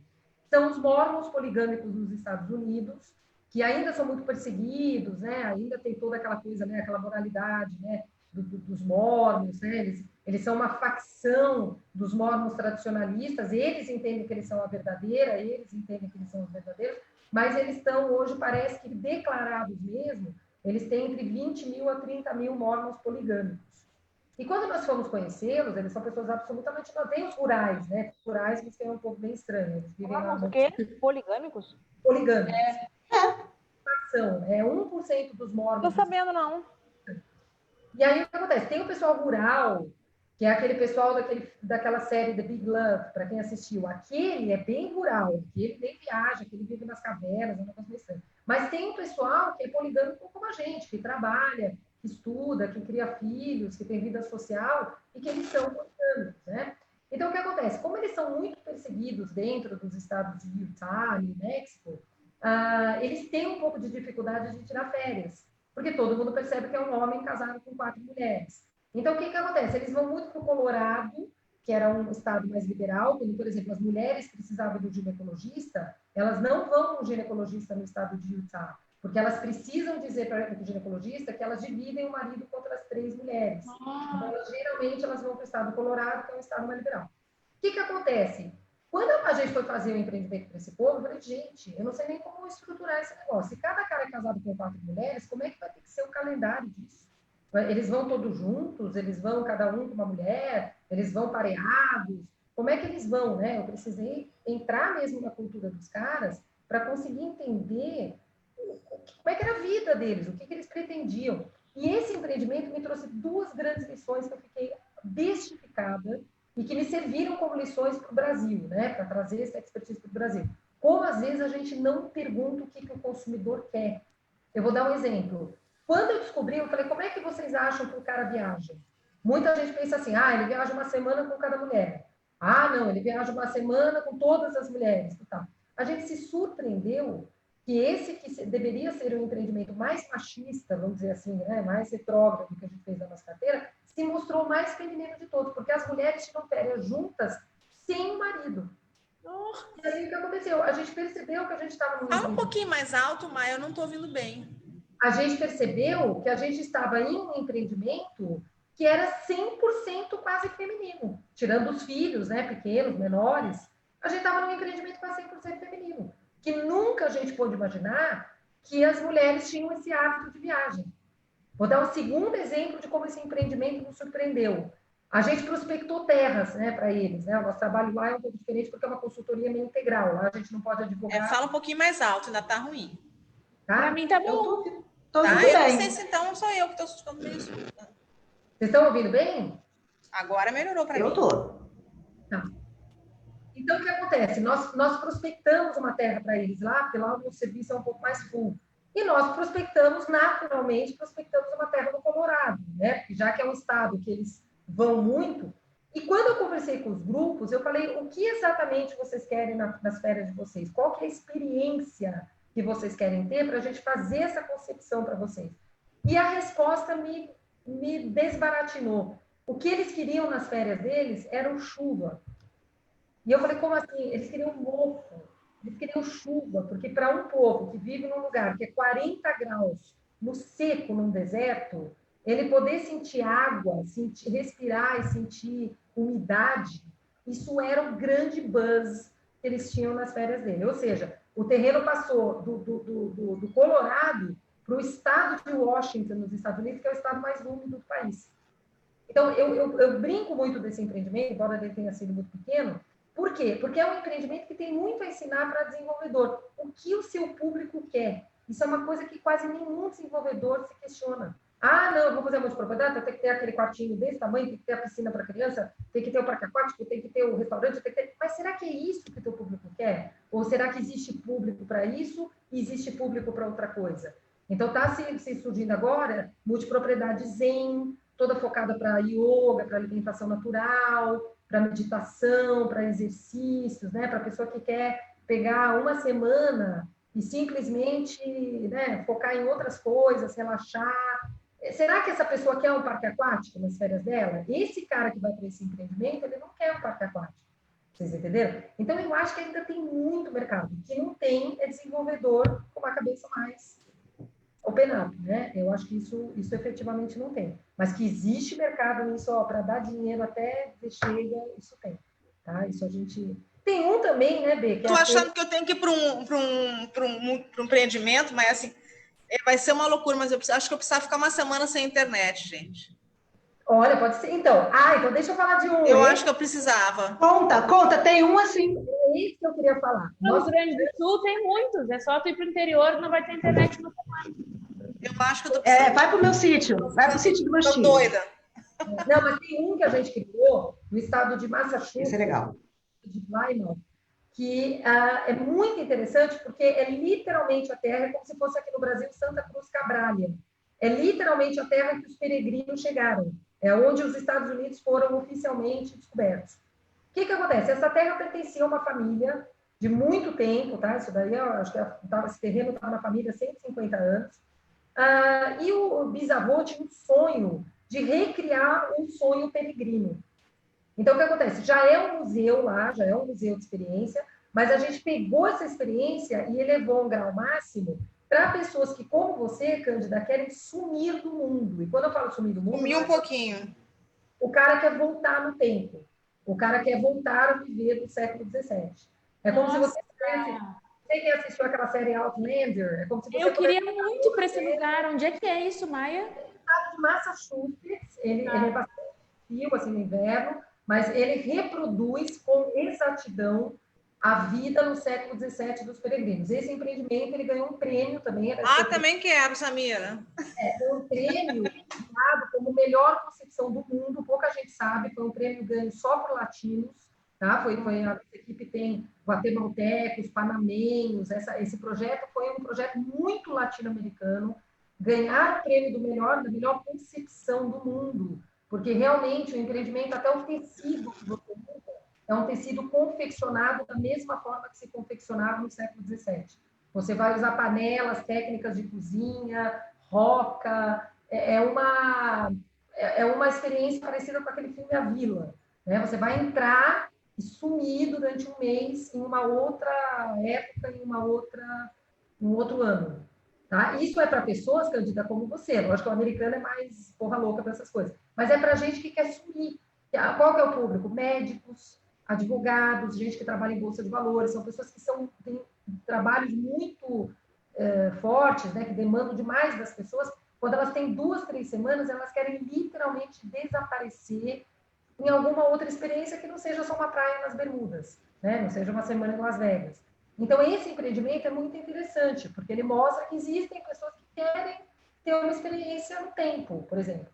São os mormons poligâmicos nos Estados Unidos, que ainda são muito perseguidos, né? Ainda tem toda aquela coisa, né? Aquela moralidade, né? Dos mormons, né? Eles são uma facção dos mormons tradicionalistas, eles entendem que eles são a verdadeira, eles entendem que eles são os verdadeiros, mas eles estão hoje, parece que declarados mesmo, eles têm entre 20 mil a 30 mil mormons poligâmicos. E quando nós fomos conhecê-los, eles são pessoas absolutamente... Não tem os rurais, né? Os rurais, eles têm um pouco bem estranho. Eles vivem lá... O quê? Poligâmicos? Poligâmicos. É 1% dos mormons. Não tô sabendo, não. E aí, o que acontece? Tem o pessoal rural, que é aquele pessoal daquela série The Big Love, para quem assistiu. Aquele é bem rural, aquele nem viaja, aquele vive nas cavernas, é um negócio meio estranho. Mas tem um pessoal que é poligâmico como a gente, que trabalha, que estuda, que cria filhos, que tem vida social, e que eles são poligâmicos, né? Então, o que acontece? Como eles são muito perseguidos dentro dos estados de Utah e México, eles têm um pouco de dificuldade de tirar férias, porque todo mundo percebe que é um homem casado com 4 mulheres. Então, o que acontece? Eles vão muito para o Colorado que era um estado mais liberal, quando, por exemplo, as mulheres precisavam do ginecologista, elas não vão no ginecologista no estado de Utah, porque elas precisam dizer para o ginecologista que elas dividem o marido com outras 3 mulheres. Então, geralmente, elas vão para o estado do Colorado, que é um estado mais liberal. O que acontece? Quando a gente foi fazer o empreendimento para esse povo, eu falei, gente, eu não sei nem como estruturar esse negócio. Se cada cara é casado com 4 mulheres, como é que vai ter que ser o calendário disso? Eles vão todos juntos? Eles vão cada um com uma mulher? Eles vão pareados? Como é que eles vão, né? Eu precisei entrar mesmo na cultura dos caras para conseguir entender como é que era a vida deles, o que eles pretendiam. E esse empreendimento me trouxe 2 grandes lições que eu fiquei bestificada e que me serviram como lições para o Brasil, né? Para trazer essa expertise para o Brasil. Como, às vezes, a gente não pergunta o que o consumidor quer. Eu vou dar um exemplo. Quando eu descobri, eu falei, como é que vocês acham que o cara viaja? Muita gente pensa assim, ele viaja uma semana com cada mulher. Não, ele viaja uma semana com todas as mulheres. Tá. A gente se surpreendeu que esse que deveria ser um empreendimento mais machista, vamos dizer assim, né, mais retrógrado que a gente fez na nossa carteira, se mostrou o mais feminino de todos, porque as mulheres tiram férias juntas sem o marido. E aí o que aconteceu? A gente percebeu que a gente estava... Fala um pouquinho mais alto, Maia, eu não estou ouvindo bem. A gente percebeu que a gente estava em um empreendimento que era 100% quase feminino, tirando os filhos, né, pequenos, menores, a gente estava num empreendimento quase 100% feminino, que nunca a gente pôde imaginar que as mulheres tinham esse hábito de viagem. Vou dar um segundo exemplo de como esse empreendimento nos surpreendeu. A gente prospectou terras, né, para eles, né? O nosso trabalho lá é um pouco diferente porque é uma consultoria meio integral. Lá a gente não pode advogar. Fala um pouquinho mais alto, ainda tá ruim. Tá? Para mim tá bom. Tô Tá? ouvindo Eu bem. não sei se então sou eu que estou escutando isso. Vocês estão ouvindo bem? Agora melhorou para mim. Eu tô. Tá. Então, o que acontece? Nós prospectamos uma terra para eles lá, porque lá o serviço é um pouco mais full. E nós prospectamos, naturalmente, uma terra no Colorado, né? Já que é um estado que eles vão muito. E quando eu conversei com os grupos, eu falei, o que exatamente vocês querem nas férias de vocês? Qual que é a experiência que vocês querem ter para a gente fazer essa concepção para vocês? E a resposta me desbaratinou. O que eles queriam nas férias deles era chuva. E eu falei, como assim? Eles queriam mofo, eles queriam chuva, porque para um povo que vive num lugar que é 40 graus, no seco, num deserto, ele poder sentir água, respirar e sentir umidade, isso era o grande buzz que eles tinham nas férias dele. Ou seja, o terreno passou do Colorado para o estado de Washington, nos Estados Unidos, que é o estado mais úmido do país. Então, eu brinco muito desse empreendimento, embora ele tenha sido muito pequeno. Por quê? Porque é um empreendimento que tem muito a ensinar para desenvolvedor. O que o seu público quer? Isso é uma coisa que quase nenhum desenvolvedor se questiona. Não, eu vou fazer uma multipropriedade, eu tenho que ter aquele quartinho desse tamanho, tem que ter a piscina para criança, tem que ter o parque aquático, tem que ter o restaurante, tem que ter... Mas será que é isso que o teu público quer? Ou será que existe público para isso e existe público para outra coisa? Então, está se surgindo agora multipropriedade zen, toda focada para yoga, para alimentação natural, para meditação, para exercícios, né? Para a pessoa que quer pegar uma semana e simplesmente, né, focar em outras coisas, relaxar. Será que essa pessoa quer um parque aquático nas férias dela? Esse cara que vai para esse empreendimento, ele não quer um parque aquático. Vocês entenderam? Então, eu acho que ainda tem muito mercado. O que não tem é desenvolvedor com uma cabeça mais open up, né? Eu acho que isso efetivamente não tem. Mas que existe mercado nisso, para dar dinheiro até chega, isso tem. Tá? Isso a gente... Tem um também, né, Bê? Estou achando que eu tenho que ir para um empreendimento, mas assim, vai ser uma loucura, mas acho que eu precisava ficar uma semana sem internet, gente. Olha, pode ser. Então, então deixa eu falar de um. Eu acho que eu precisava. Conta, tem um assim. É isso que eu queria falar. No Rio Grande do Sul tem muitos, é só tu ir para o interior, não vai ter internet no semana. Eu acho que eu tô precisando. Vai para o meu sítio, vai para o sítio do meu Tô tio. doida. Não, mas tem um que a gente criou no estado de Massachusetts. Isso é legal. De Plymouth, que é muito interessante, porque é literalmente a terra, é como se fosse aqui no Brasil Santa Cruz Cabrália. É literalmente a terra que os peregrinos chegaram. É onde os Estados Unidos foram oficialmente descobertos. O que acontece? Essa terra pertencia a uma família de muito tempo, tá? Isso daí, eu acho que esse terreno estava na família há 150 anos. E o bisavô tinha um sonho de recriar um sonho peregrino. Então, o que acontece? Já é um museu lá, já é um museu de experiência, mas a gente pegou essa experiência e elevou a um grau máximo para pessoas que, como você, Cândida, querem sumir do mundo. E quando eu falo sumir do mundo... Sumi um pouquinho. O cara quer voltar no tempo. O cara quer voltar a viver do século XVII. É como se você... Você que assistiu aquela série Outlander, é como se você... Eu queria muito ir para esse lugar. Onde é que é isso, Maia? Estado de Massachusetts. Ele é bastante frio, assim, no inverno, mas ele reproduz com exatidão a vida no século XVII dos peregrinos. Esse empreendimento, ele ganhou um prêmio também. Também quero, Samira. Um prêmio dado como melhor concepção do mundo, pouca gente sabe, foi um prêmio ganho só por latinos, tá? A equipe tem guatemaltecos, panamenhos, esse projeto foi um projeto muito latino-americano, ganhar o prêmio da melhor concepção do mundo, porque realmente o empreendimento, até o tecido que você usa, é um tecido confeccionado da mesma forma que se confeccionava no século XVII. Você vai usar panelas, técnicas de cozinha, roca, é uma experiência parecida com aquele filme A Vila, né? Você vai entrar e sumir durante um mês em uma outra época, em um outro ano. Tá? Isso é para pessoas, Cândida, como você. Lógico que o americano é mais porra louca para essas coisas. Mas é para gente que quer sumir. Qual que é o público? Médicos, advogados, gente que trabalha em bolsa de valores. São pessoas que têm trabalhos muito fortes, né, que demandam demais das pessoas. Quando elas têm 2, 3 semanas, elas querem literalmente desaparecer em alguma outra experiência que não seja só uma praia nas Bermudas, né? Não seja uma semana em Las Vegas. Então, esse empreendimento é muito interessante, porque ele mostra que existem pessoas que querem ter uma experiência no tempo, por exemplo.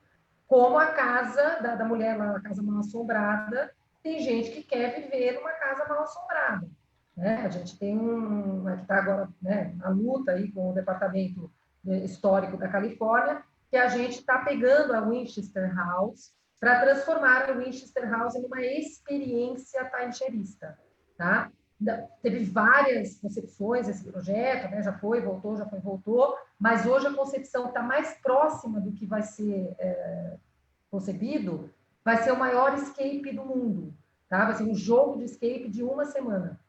Como a casa da mulher lá, a casa mal assombrada, tem gente que quer viver numa casa mal assombrada. Né? A gente tem que está agora, né, a luta aí com o Departamento Histórico da Califórnia, que a gente está pegando a Winchester House para transformar a Winchester House em uma experiência timeshareista, tá? Teve várias concepções esse projeto, né? Já foi, voltou, mas hoje a concepção que está mais próxima do que vai ser concebido vai ser o maior escape do mundo, tá? Vai ser um jogo de escape de uma semana.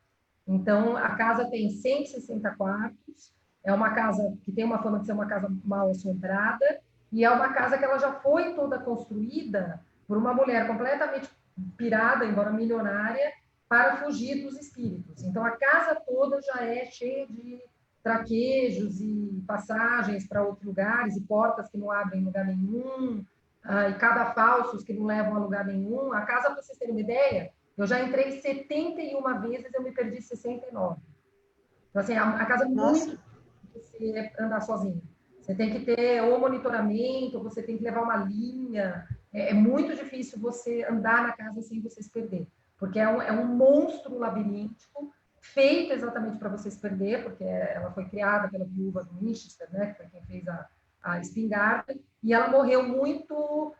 Então, a casa tem 160 quartos, é uma casa que tem uma fama de ser uma casa mal assombrada, e é uma casa que ela já foi toda construída por uma mulher completamente pirada, embora milionária, para fugir dos espíritos. Então, a casa toda já é cheia de traquejos e passagens para outros lugares, e portas que não abrem em lugar nenhum, e cadafalsos que não levam a lugar nenhum. A casa, para vocês terem uma ideia, eu já entrei 71 vezes, eu me perdi 69. Então, assim, a casa é muito difícil você andar sozinho. Você tem que ter ou monitoramento, ou você tem que levar uma linha. É muito difícil você andar na casa sem você se perder, porque é um monstro labiríntico, feito exatamente para você se perder, porque ela foi criada pela viúva do Winchester, né, que foi quem fez a espingarda, e ela morreu muito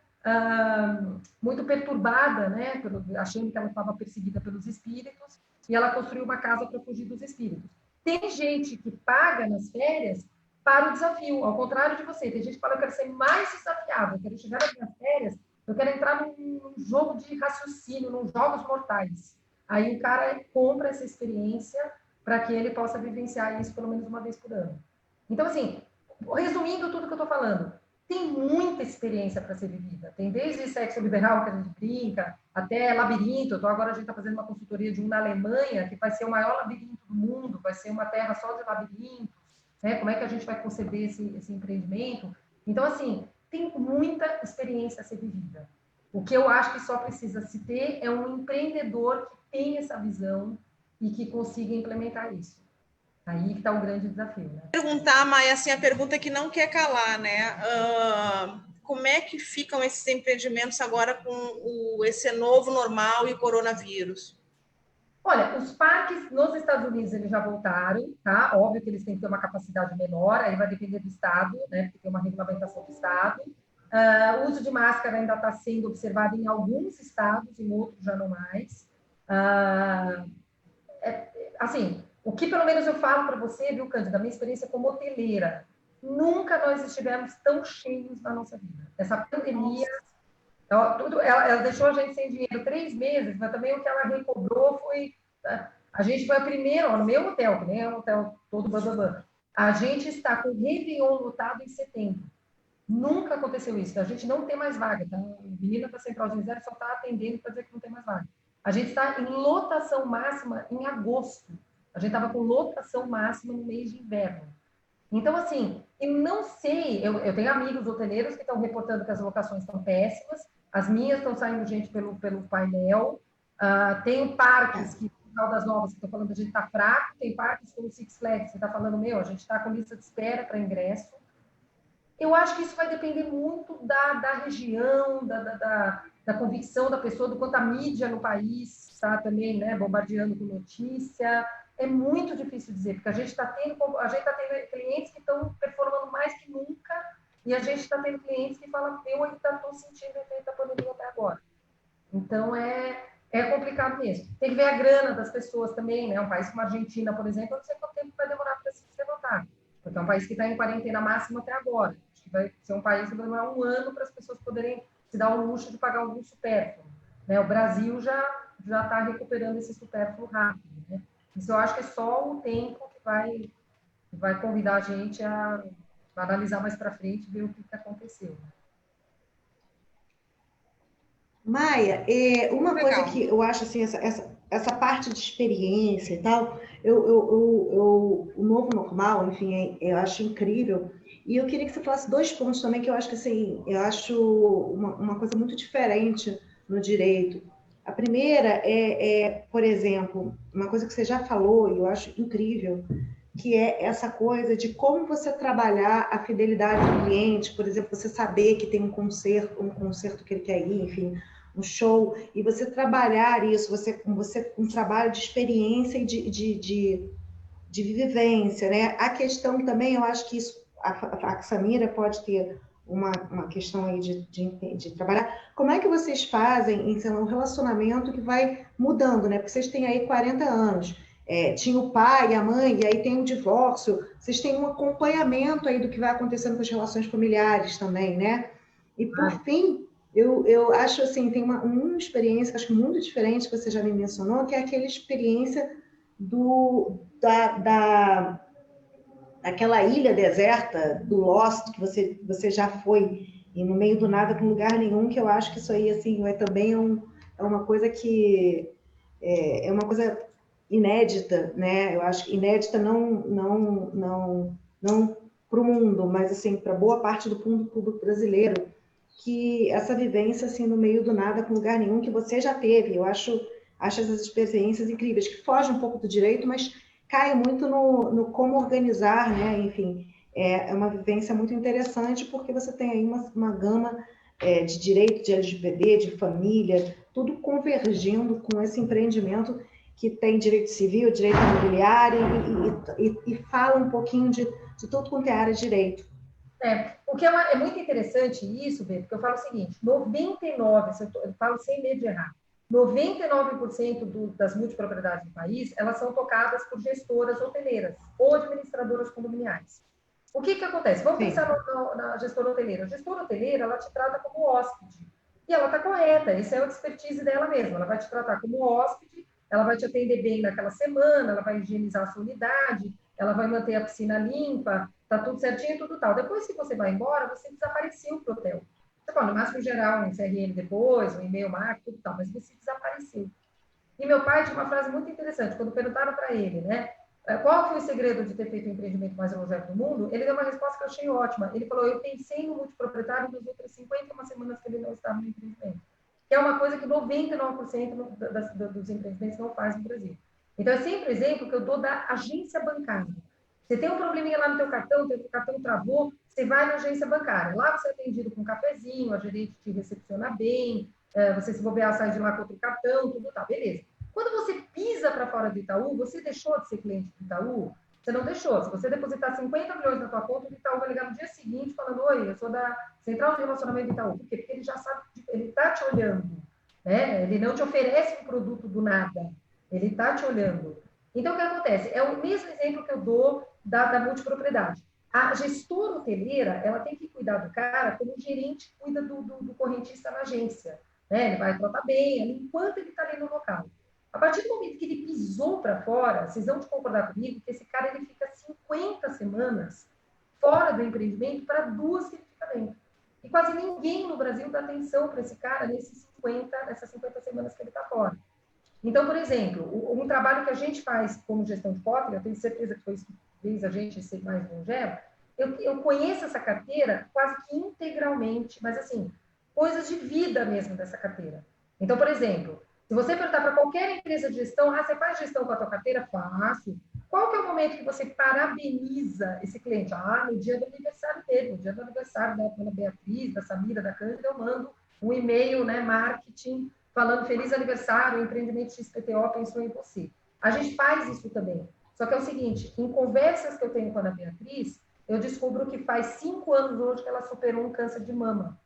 perturbada, né, achando que ela estava perseguida pelos espíritos, e ela construiu uma casa para fugir dos espíritos. Tem gente que paga nas férias para o desafio, ao contrário de você. Tem gente que fala, eu quero ser mais desafiado, eu quero chegar nas minhas férias, eu quero entrar num jogo de raciocínio, num jogos mortais. Aí o cara compra essa experiência para que ele possa vivenciar isso pelo menos uma vez por ano. Então, assim, resumindo tudo que eu estou falando, tem muita experiência para ser vivida. Tem desde sexo liberal, que a gente brinca, até labirinto. Então, agora a gente está fazendo uma consultoria de na Alemanha, que vai ser o maior labirinto do mundo, vai ser uma terra só de labirintos. Né? Como é que a gente vai conceber esse empreendimento? Então, assim, tem muita experiência a ser vivida. O que eu acho que só precisa se ter é um empreendedor que tenha essa visão e que consiga implementar isso. Aí que está o grande desafio, né? Perguntar, Maia, assim, a pergunta que não quer calar, né? Como é que ficam esses empreendimentos agora com esse novo normal e o coronavírus? Olha, os parques nos Estados Unidos eles já voltaram, tá? Óbvio que eles têm que ter uma capacidade menor, aí vai depender do estado, né? Porque tem uma regulamentação do estado. O uso de máscara ainda está sendo observado em alguns estados, em outros já não mais. Assim, o que pelo menos eu falo para você, viu, Cândida, da minha experiência como hoteleira, nunca nós estivemos tão cheios na nossa vida. Essa pandemia Ela deixou a gente sem dinheiro 3 meses, mas também o que ela recobrou foi... A gente foi a primeira, no meu hotel, que nem é um hotel todo bambambam. A gente está com o Réveillon lotado em setembro. Nunca aconteceu isso. A gente não tem mais vaga. Tá? A menina da Central de Miséria só está atendendo para dizer que não tem mais vaga. A gente está em lotação máxima em agosto. A gente estava com lotação máxima no mês de inverno. Então, assim, eu não sei... Eu tenho amigos hoteleiros que estão reportando que as locações estão péssimas. As minhas estão saindo gente pelo painel. Tem parques que... das Novas, que estou falando, a gente está fraco, tem parques como o Six Flags, você está falando, a gente está com lista de espera para ingresso. Eu acho que isso vai depender muito da região, da convicção da pessoa, do quanto a mídia no país está também, né, bombardeando com notícia. É muito difícil dizer, porque a gente está tendo clientes que estão performando mais que nunca, e a gente está tendo clientes que falam, eu ainda estou sentindo o efeito da pandemia até agora. Então, é complicado mesmo. Tem que ver a grana das pessoas também, né? Um país como a Argentina, por exemplo, eu não sei quanto tempo vai demorar para se notar, porque é um país que está em quarentena máxima até agora. Acho que vai ser um país que vai demorar 1 ano para as pessoas poderem se dar o luxo de pagar algum supérfluo. Né? O Brasil já está recuperando esse supérfluo rápido. Né? Isso eu acho que é só o tempo que vai convidar a gente a analisar mais para frente e ver o que aconteceu. Maia, uma coisa que eu acho assim, essa parte de experiência e tal, o novo normal, enfim, eu acho incrível. E eu queria que você falasse 2 pontos também que eu acho que assim, eu acho uma coisa muito diferente no direito. A primeira por exemplo, uma coisa que você já falou e eu acho incrível, que é essa coisa de como você trabalhar a fidelidade do cliente, por exemplo, você saber que tem um concerto que ele quer ir, enfim, um show, e você trabalhar isso, um trabalho de experiência e de vivência, né? A questão também, eu acho que isso, a Samira pode ter uma questão aí de trabalhar. Como é que vocês fazem em um relacionamento que vai mudando, né? Porque vocês têm aí 40 anos, tinha o pai, a mãe, e aí tem o divórcio, vocês têm um acompanhamento aí do que vai acontecendo com as relações familiares também, né? E, por fim, eu acho assim, tem uma experiência que acho muito diferente, que você já me mencionou, que é aquela experiência daquela ilha deserta, do Lost, que você já foi, e no meio do nada, para lugar nenhum, que eu acho que isso aí, assim, também é uma coisa que... é uma coisa inédita, né? Eu acho que inédita não para o mundo, mas assim, para boa parte do público brasileiro, que essa vivência assim no meio do nada, com lugar nenhum, que você já teve. Eu acho essas experiências incríveis, que fogem um pouco do direito, mas cai muito no como organizar, né? Enfim, é uma vivência muito interessante, porque você tem aí uma gama de direito de LGBT, de família, tudo convergindo com esse empreendimento que tem direito civil, direito imobiliário e fala um pouquinho de tudo quanto é área de direito. O que é muito interessante isso, Bê, porque eu falo o seguinte, 99%, eu falo sem medo de errar, 99% das multipropriedades do país, elas são tocadas por gestoras hoteleiras ou administradoras condominiais. O que acontece? Vamos pensar na gestora hoteleira. A gestora hoteleira, ela te trata como hóspede. E ela está correta, isso é a expertise dela mesma. Ela vai te tratar como hóspede, ela vai te atender bem naquela semana, ela vai higienizar a sua unidade, ela vai manter a piscina limpa, tá tudo certinho, tudo tal. Depois que você vai embora, você desapareceu pro hotel. Você pode, no máximo, gerar um CRM depois, um e-mail marketing, tudo tal, mas você desapareceu. E meu pai tinha uma frase muito interessante, quando perguntaram para ele, né, qual foi o segredo de ter feito o empreendimento mais elogado do mundo, ele deu uma resposta que eu achei ótima. Ele falou, eu pensei no multiproprietário das outras 51 semanas que ele não estava no empreendimento. Que é uma coisa que 99% dos empreendimentos não faz no Brasil. Então, é sempre o exemplo que eu dou da agência bancária. Você tem um probleminha lá no teu cartão travou, você vai na agência bancária. Lá você é atendido com um cafezinho, a gerente te recepciona bem, você se bobear, sai de lá com outro cartão, tudo tá, beleza. Quando você pisa para fora do Itaú, você deixou de ser cliente do Itaú? Você não deixou. Se você depositar 50 milhões na tua conta, o Itaú vai ligar no dia seguinte falando, oi, eu sou da Central de Relacionamento do Itaú. Por quê? Porque ele já sabe, ele está te olhando. Né? Ele não te oferece um produto do nada. Ele está te olhando. Então, o que acontece? É o mesmo exemplo que eu dou da multipropriedade. A gestora hoteleira, ela tem que cuidar do cara como o gerente cuida do correntista na agência. Né? Ele vai tratar bem ali, enquanto ele está ali no local. A partir do momento que ele pisou para fora, vocês vão concordar comigo que esse cara ele fica 50 semanas fora do empreendimento para 2 que ele fica dentro. E quase ninguém no Brasil dá atenção para esse cara nessas 50 semanas que ele está fora. Então, por exemplo, um trabalho que a gente faz como gestão de cota, eu tenho certeza que foi isso que fez a gente ser mais longeva, eu conheço essa carteira quase que integralmente, mas assim, coisas de vida mesmo dessa carteira. Então, por exemplo, se você perguntar para qualquer empresa de gestão, você faz gestão com a tua carteira? Faço. Qual que é o momento que você parabeniza esse cliente? No dia do aniversário dele, no dia do aniversário da Ana Beatriz, da Samira, da Cândida, eu mando um e-mail, né, marketing, falando feliz aniversário, empreendimento XPTO pensou em você. A gente faz isso também. Só que é o seguinte, em conversas que eu tenho com a Ana Beatriz, eu descubro que faz 5 anos hoje que ela superou um câncer de mama.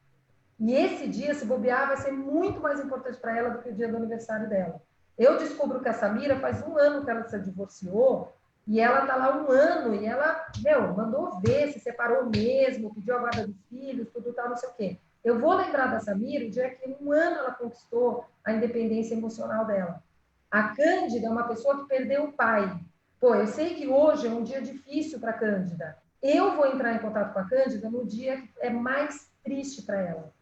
E esse dia, se bobear, vai ser muito mais importante para ela do que o dia do aniversário dela. Eu descubro que a Samira faz 1 ano que ela se divorciou e ela está lá 1 ano e ela, mandou ver, se separou mesmo, pediu a guarda dos filhos, tudo tal, não sei o quê. Eu vou lembrar da Samira o dia que 1 ano ela conquistou a independência emocional dela. A Cândida é uma pessoa que perdeu o pai. Pô, eu sei que hoje é um dia difícil para a Cândida. Eu vou entrar em contato com a Cândida no dia que é mais triste para ela.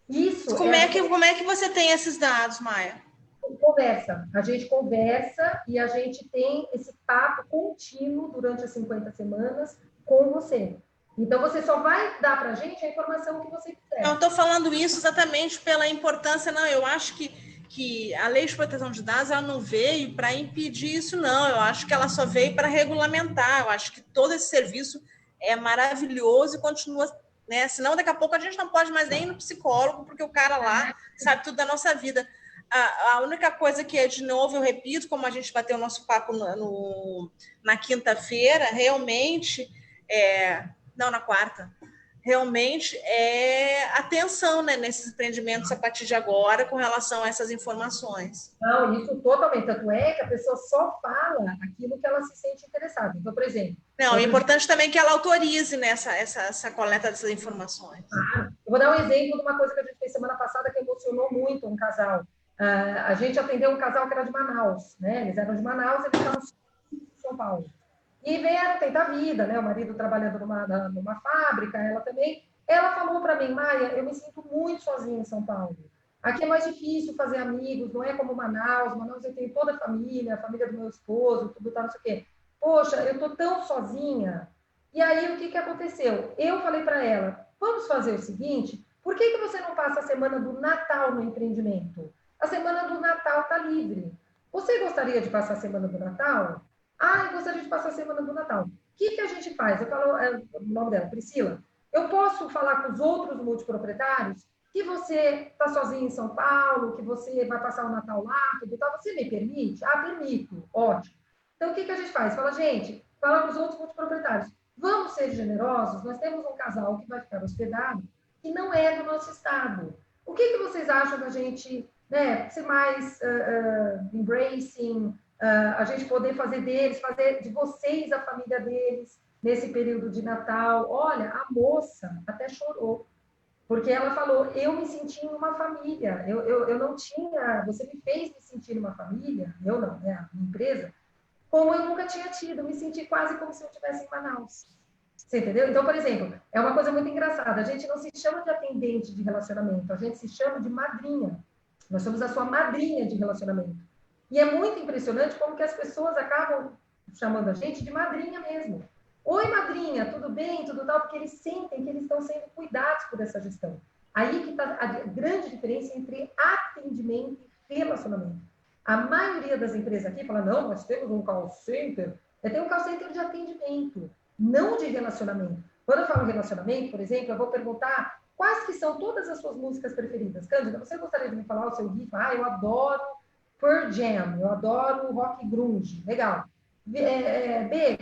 Isso como é que você tem esses dados, Maia? Conversa. A gente conversa e a gente tem esse papo contínuo durante as 50 semanas com você. Então, você só vai dar para a gente a informação que você quiser. Eu estou falando isso exatamente pela importância. Não, eu acho que a Lei de Proteção de Dados ela não veio para impedir isso, não. Eu acho que ela só veio para regulamentar. Eu acho que todo esse serviço é maravilhoso e continua... Né? Senão, daqui a pouco, a gente não pode mais nem ir no psicólogo, porque o cara lá sabe tudo da nossa vida. A única coisa que, de novo, eu repito, como a gente bateu o nosso papo na quinta-feira, realmente, não, na quarta, realmente é atenção, né, nesses empreendimentos a partir de agora com relação a essas informações. Não, isso totalmente. Tanto é que a pessoa só fala aquilo que ela se sente interessada. Então, por exemplo... Não, é importante também que ela autorize essa coleta dessas informações. Eu vou dar um exemplo de uma coisa que a gente fez semana passada que emocionou muito um casal. A gente atendeu um casal que era de Manaus, né? Eles eram de Manaus, eles estavam em São Paulo. E vieram tentar a vida, né? O marido trabalhando numa fábrica, ela também. Ela falou para mim, Maia, eu me sinto muito sozinha em São Paulo. Aqui é mais difícil fazer amigos, não é como Manaus. Manaus eu tenho toda a família do meu esposo, tudo tal, não sei o quê. Poxa, eu tô tão sozinha. E aí, o que aconteceu? Eu falei para ela, vamos fazer o seguinte, por que você não passa a semana do Natal no empreendimento? A semana do Natal está livre. Você gostaria de passar a semana do Natal? Eu gostaria de passar a semana do Natal. O que a gente faz? Eu falo o nome dela, Priscila. Eu posso falar com os outros multiproprietários que você está sozinho em São Paulo, que você vai passar o Natal lá, tudo tal. Você me permite? Permito. Ótimo. Então, o que a gente faz? Fala, gente, fala com os outros multiproprietários. Vamos ser generosos? Nós temos um casal que vai ficar hospedado que não é do nosso estado. O que vocês acham da gente, né, ser mais embracing, a gente poder fazer de vocês a família deles nesse período de Natal? Olha, a moça até chorou, porque ela falou, eu me senti em uma família, eu não tinha, você me fez me sentir uma família, eu não, né, a minha empresa, como eu nunca tinha tido, me senti quase como se eu estivesse em Manaus. Você entendeu? Então, por exemplo, é uma coisa muito engraçada. A gente não se chama de atendente de relacionamento, a gente se chama de madrinha. Nós somos a sua madrinha de relacionamento. E é muito impressionante como que as pessoas acabam chamando a gente de madrinha mesmo. Oi, madrinha, tudo bem, tudo tal? Porque eles sentem que eles estão sendo cuidados por essa gestão. Aí que está a grande diferença entre atendimento e relacionamento. A maioria das empresas aqui fala, não, nós temos um call center. Tem um call center de atendimento, não de relacionamento. Quando eu falo relacionamento, por exemplo, eu vou perguntar quais que são todas as suas músicas preferidas. Cândida, você gostaria de me falar o seu ritmo? Eu adoro Pearl Jam, eu adoro rock grunge. Legal. B,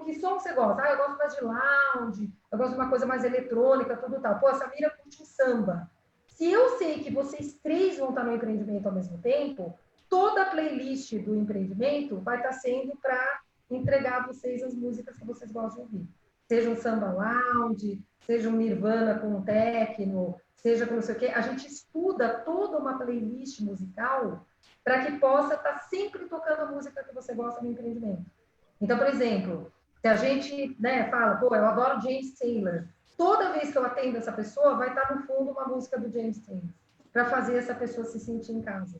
que som você gosta? Eu gosto mais de lounge, eu gosto de uma coisa mais eletrônica, tudo tal. Pô, a Samira curte um samba. Se eu sei que vocês 3 vão estar no empreendimento ao mesmo tempo, toda a playlist do empreendimento vai estar sendo para entregar a vocês as músicas que vocês gostam de ouvir. seja um samba lounge, seja um Nirvana com um techno, seja com não sei o quê, a gente estuda toda uma playlist musical para que possa estar sempre tocando a música que você gosta no empreendimento. Então, por exemplo, se a gente, né, fala, pô, eu adoro James Taylor, toda vez que eu atendo essa pessoa, vai estar no fundo uma música do James Taylor, para fazer essa pessoa se sentir em casa.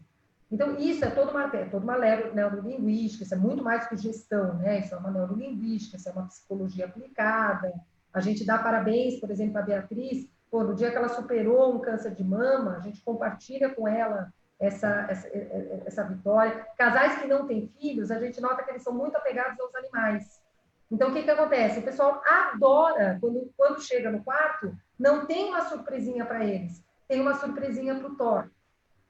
Então, isso é toda uma neurolinguística, isso é muito mais que gestão, né? Isso é uma neurolinguística, isso é uma psicologia aplicada. A gente dá parabéns, por exemplo, para a Beatriz, pô, no dia que ela superou um câncer de mama, a gente compartilha com ela essa vitória. Casais que não têm filhos, a gente nota que eles são muito apegados aos animais. Então, o que acontece? O pessoal adora, quando chega no quarto, não tem uma surpresinha para eles, tem uma surpresinha para o Thor.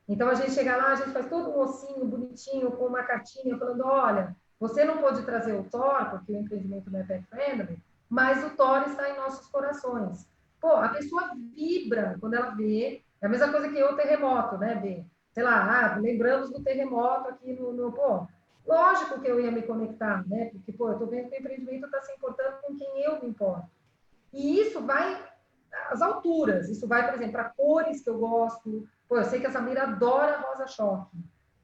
Então, a gente chega lá, a gente faz todo um ossinho bonitinho, com uma cartinha, falando, olha, você não pôde trazer o Thor, porque o empreendimento não é pet friendly, mas o Thor está em nossos corações. Pô, a pessoa vibra quando ela vê, é a mesma coisa que o terremoto, né, Bê? Sei lá, lembramos do terremoto aqui pô, lógico que eu ia me conectar, né, porque, pô, eu estou vendo que o empreendimento está se importando com quem eu me importo. E isso vai às alturas, isso vai, por exemplo, para cores que eu gosto. Pô, eu sei que a Samira adora rosa-choque.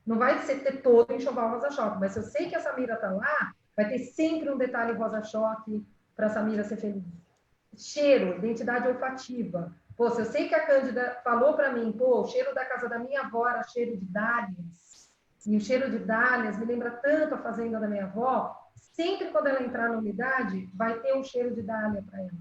Não vai ter todo o enxoval rosa-choque, mas se eu sei que a Samira está lá, vai ter sempre um detalhe rosa-choque para a Samira ser feliz. Cheiro, identidade olfativa. Pô, se eu sei que a Cândida falou para mim, pô, o cheiro da casa da minha avó era cheiro de dálias, e o cheiro de dálias me lembra tanto a fazenda da minha avó, sempre quando ela entrar na unidade, vai ter um cheiro de dália para ela.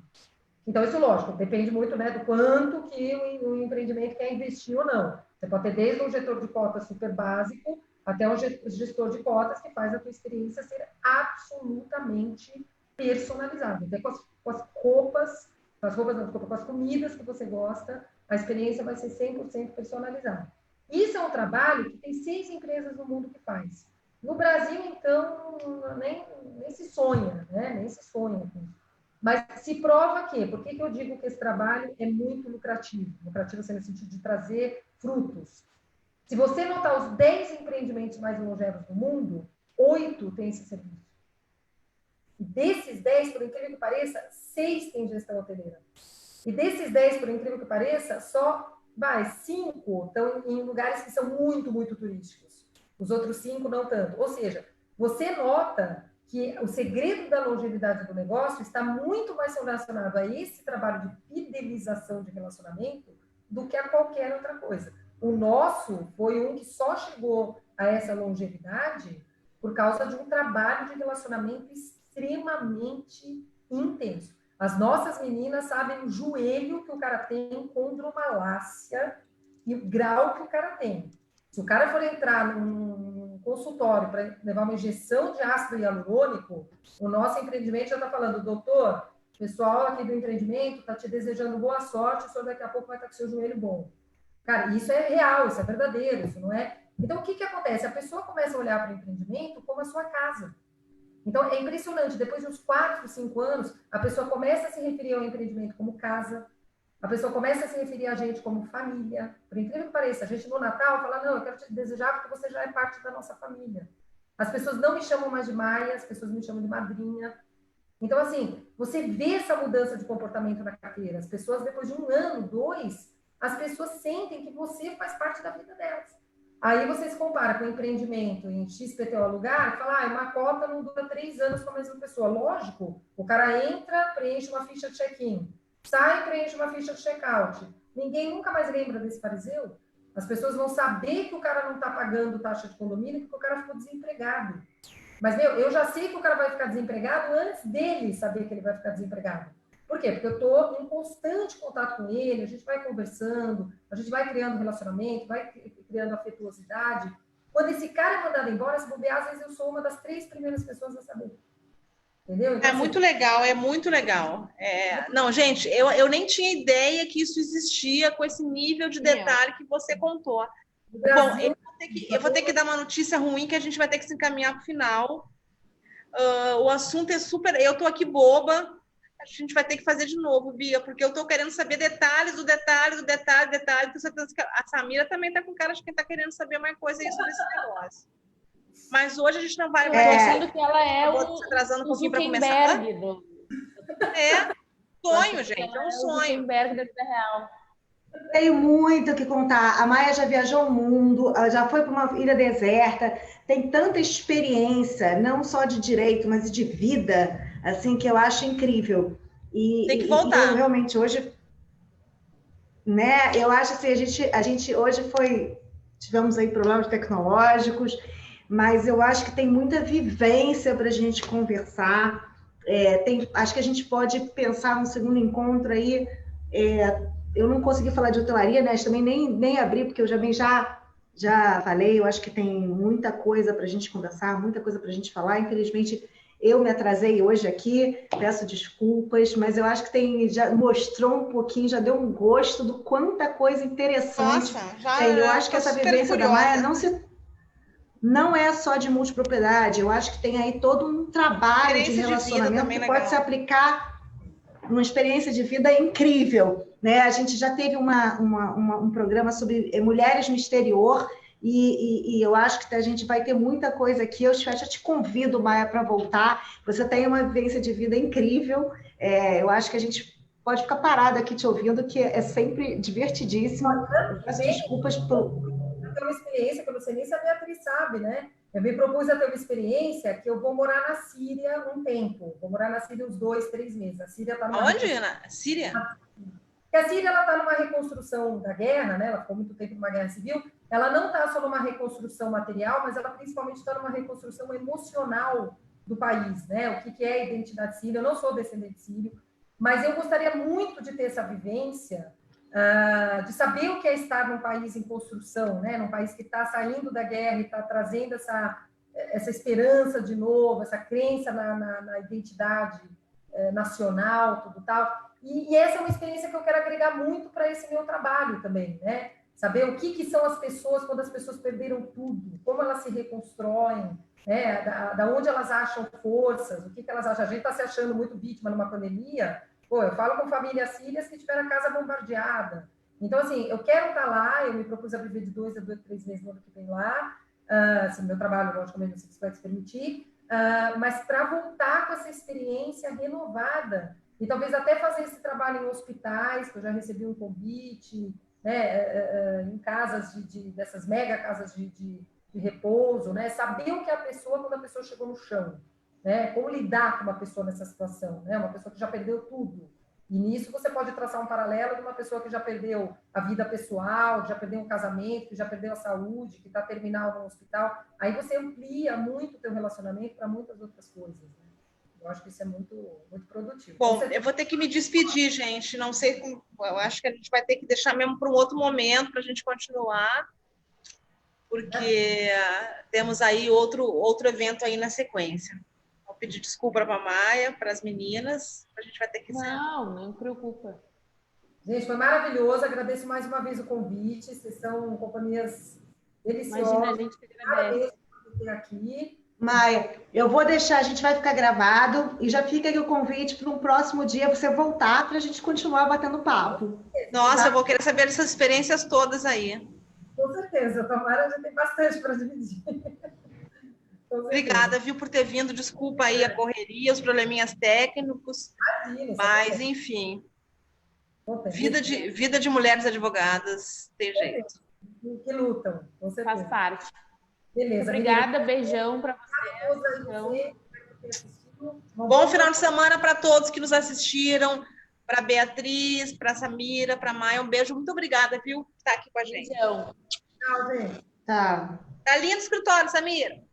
Então, isso, lógico, depende muito, né, do quanto que o empreendimento quer investir ou não. Você pode ter desde um gestor de cotas super básico até um gestor de cotas que faz a tua experiência ser absolutamente personalizada. Até com as roupas, com as comidas que você gosta, a experiência vai ser 100% personalizada. Isso é um trabalho que tem 6 empresas no mundo que faz. No Brasil, então, nem se sonha, né? Nem se sonha com isso. Mas se prova que, por que eu digo que esse trabalho é muito lucrativo? Lucrativo assim, no sentido de trazer frutos. Se você notar os 10 empreendimentos mais longevos do mundo, 8 têm esse serviço. E desses 10, por incrível que pareça, 6 têm gestão hoteleira. E desses 10, por incrível que pareça, só 5 estão em lugares que são muito, muito turísticos. Os outros 5 não tanto. Ou seja, você nota que o segredo da longevidade do negócio está muito mais relacionado a esse trabalho de fidelização de relacionamento do que a qualquer outra coisa. O nosso foi um que só chegou a essa longevidade por causa de um trabalho de relacionamento extremamente intenso. As nossas meninas sabem o joelho que o cara tem, condromalácia e o grau que o cara tem. Se o cara for entrar num consultório para levar uma injeção de ácido hialurônico, o nosso empreendimento já está falando, doutor, o pessoal aqui do empreendimento está te desejando boa sorte, o senhor daqui a pouco vai estar com seu joelho bom. Cara, isso é real, isso é verdadeiro, isso não é... Então, o que acontece? A pessoa começa a olhar para o empreendimento como a sua casa. Então, é impressionante, depois de uns 4, 5 anos, a pessoa começa a se referir ao empreendimento como casa, a pessoa começa a se referir a gente como família. Por incrível que pareça, a gente no Natal fala, não, eu quero te desejar porque você já é parte da nossa família. As pessoas não me chamam mais de Maia, as pessoas me chamam de madrinha. Então, assim, você vê essa mudança de comportamento na carteira. As pessoas, depois de 1 ano, 2, as pessoas sentem que você faz parte da vida delas. Aí você se compara com o empreendimento em XPTO lugar e fala, uma cota não dura 3 anos com a mesma pessoa. Lógico, o cara entra, preenche uma ficha de check-in, sai, preenche uma ficha de check-out. Ninguém nunca mais lembra desse fariseu. As pessoas vão saber que o cara não está pagando taxa de condomínio porque o cara ficou desempregado. Mas, eu já sei que o cara vai ficar desempregado antes dele saber que ele vai ficar desempregado. Por quê? Porque eu estou em constante contato com ele, a gente vai conversando, a gente vai criando relacionamento, vai criando afetuosidade. Quando esse cara é mandado embora, se bobear, às vezes eu sou uma das 3 primeiras pessoas a saber. Entendeu? Então, é muito legal, é muito legal. Não, gente, eu nem tinha ideia que isso existia com esse nível de detalhe que você contou. Bom, eu vou ter que dar uma notícia ruim que a gente vai ter que se encaminhar para o final. O assunto é super... Eu estou aqui boba, a gente vai ter que fazer de novo, Bia, porque eu estou querendo saber detalhes do detalhe. A Samira também está com cara de quem está querendo saber mais coisa aí sobre esse negócio. Mas hoje a gente não vai... Eu tô achando que ela é atrasando um pouquinho para começar. É sonho, gente, é um sonho. Gutenberg da vida real. Tenho muito o que contar. A Maia já viajou o mundo, ela já foi para uma ilha deserta, tem tanta experiência, não só de direito, mas de vida, assim, que eu acho incrível. Tem que voltar. Eu realmente hoje, né? Eu acho assim, a gente hoje tivemos aí problemas tecnológicos, mas eu acho que tem muita vivência para a gente conversar. Acho que a gente pode pensar num segundo encontro aí. Eu não consegui falar de hotelaria, né? Também nem abri, porque eu já falei. Eu acho que tem muita coisa para a gente conversar, muita coisa para a gente falar. Infelizmente, eu me atrasei hoje aqui, peço desculpas, mas eu acho que já mostrou um pouquinho, já deu um gosto do quanta coisa interessante. Nossa, eu acho que essa vivência da Maia não é só de multipropriedade, eu acho que tem aí todo um trabalho de relacionamento que pode se aplicar numa experiência de vida incrível, né? A gente já teve um programa sobre mulheres no exterior e eu acho que a gente vai ter muita coisa aqui. Eu já te convido, Maia, para voltar. Você tem uma vivência de vida incrível. Eu acho que a gente pode ficar parada aqui te ouvindo, que é sempre divertidíssimo. Eu peço desculpas por... Ter uma experiência que você nem a Beatriz sabe, né? Eu me propus a ter uma experiência que eu vou morar na Síria um tempo. Vou morar na Síria uns 2, 3 meses. A Síria está numa... Onde? Na Síria? Porque a Síria está numa reconstrução da guerra, né? Ela ficou muito tempo numa guerra civil. Ela não está só numa reconstrução material, mas ela principalmente está numa reconstrução emocional do país, né? O que é a identidade síria? Eu não sou descendente sírio, mas eu gostaria muito de ter essa vivência, de saber o que é estar num país em construção, né? Num país que está saindo da guerra e está trazendo essa esperança de novo, essa crença na identidade nacional, tudo tal. E essa é uma experiência que eu quero agregar muito para esse meu trabalho também, né? Saber o que são as pessoas quando as pessoas perderam tudo, como elas se reconstroem, né? Da onde elas acham forças, o que elas acham. A gente está se achando muito vítima numa pandemia. Pô, eu falo com famílias sírias que tiveram a casa bombardeada. Então, assim, eu quero estar lá, eu me propus a viver de 2 a 3 meses no ano que vem lá. Assim, meu trabalho, logicamente, não sei se vai se permitir, mas para voltar com essa experiência renovada e talvez até fazer esse trabalho em hospitais, que eu já recebi um convite, né, em casas dessas mega casas de repouso, né, saber o que é a pessoa quando a pessoa chegou no chão. Né? Como lidar com uma pessoa nessa situação, né? Uma pessoa que já perdeu tudo. E nisso você pode traçar um paralelo de uma pessoa que já perdeu a vida pessoal, que já perdeu um casamento, que já perdeu a saúde, que está terminal no hospital. Aí você amplia muito o teu relacionamento para muitas outras coisas. Né? Eu acho que isso é muito, muito produtivo. Bom, eu vou ter que me despedir, gente. Não sei como... Eu acho que a gente vai ter que deixar mesmo para um outro momento para a gente continuar, porque temos aí outro evento aí na sequência. Pedir desculpa para a Maia, para as meninas, a gente vai ter que encerrar. Não preocupa. Gente, foi maravilhoso, agradeço mais uma vez o convite, vocês são companhias deliciosas. Imagina, a gente que agradece. Aqui. Maia, eu vou deixar, a gente vai ficar gravado e já fica aí o convite para um próximo dia você voltar para a gente continuar batendo papo. Nossa, eu vou querer saber dessas experiências todas aí. Com certeza, tomara, já tem bastante para dividir. Obrigada, viu, por ter vindo. Desculpa aí a correria, os probleminhas técnicos. Imagina, mas, enfim, vida de mulheres advogadas, tem jeito. Que lutam, com certeza. Faz parte. Beleza. Obrigada, beijão para você. Bom final de semana para todos que nos assistiram, para Beatriz, para Samira, para Maia. Um beijo, muito obrigada, viu, por estar aqui com a gente. Beijão. Tchau, gente. Tá. Tá lindo o escritório, Samira.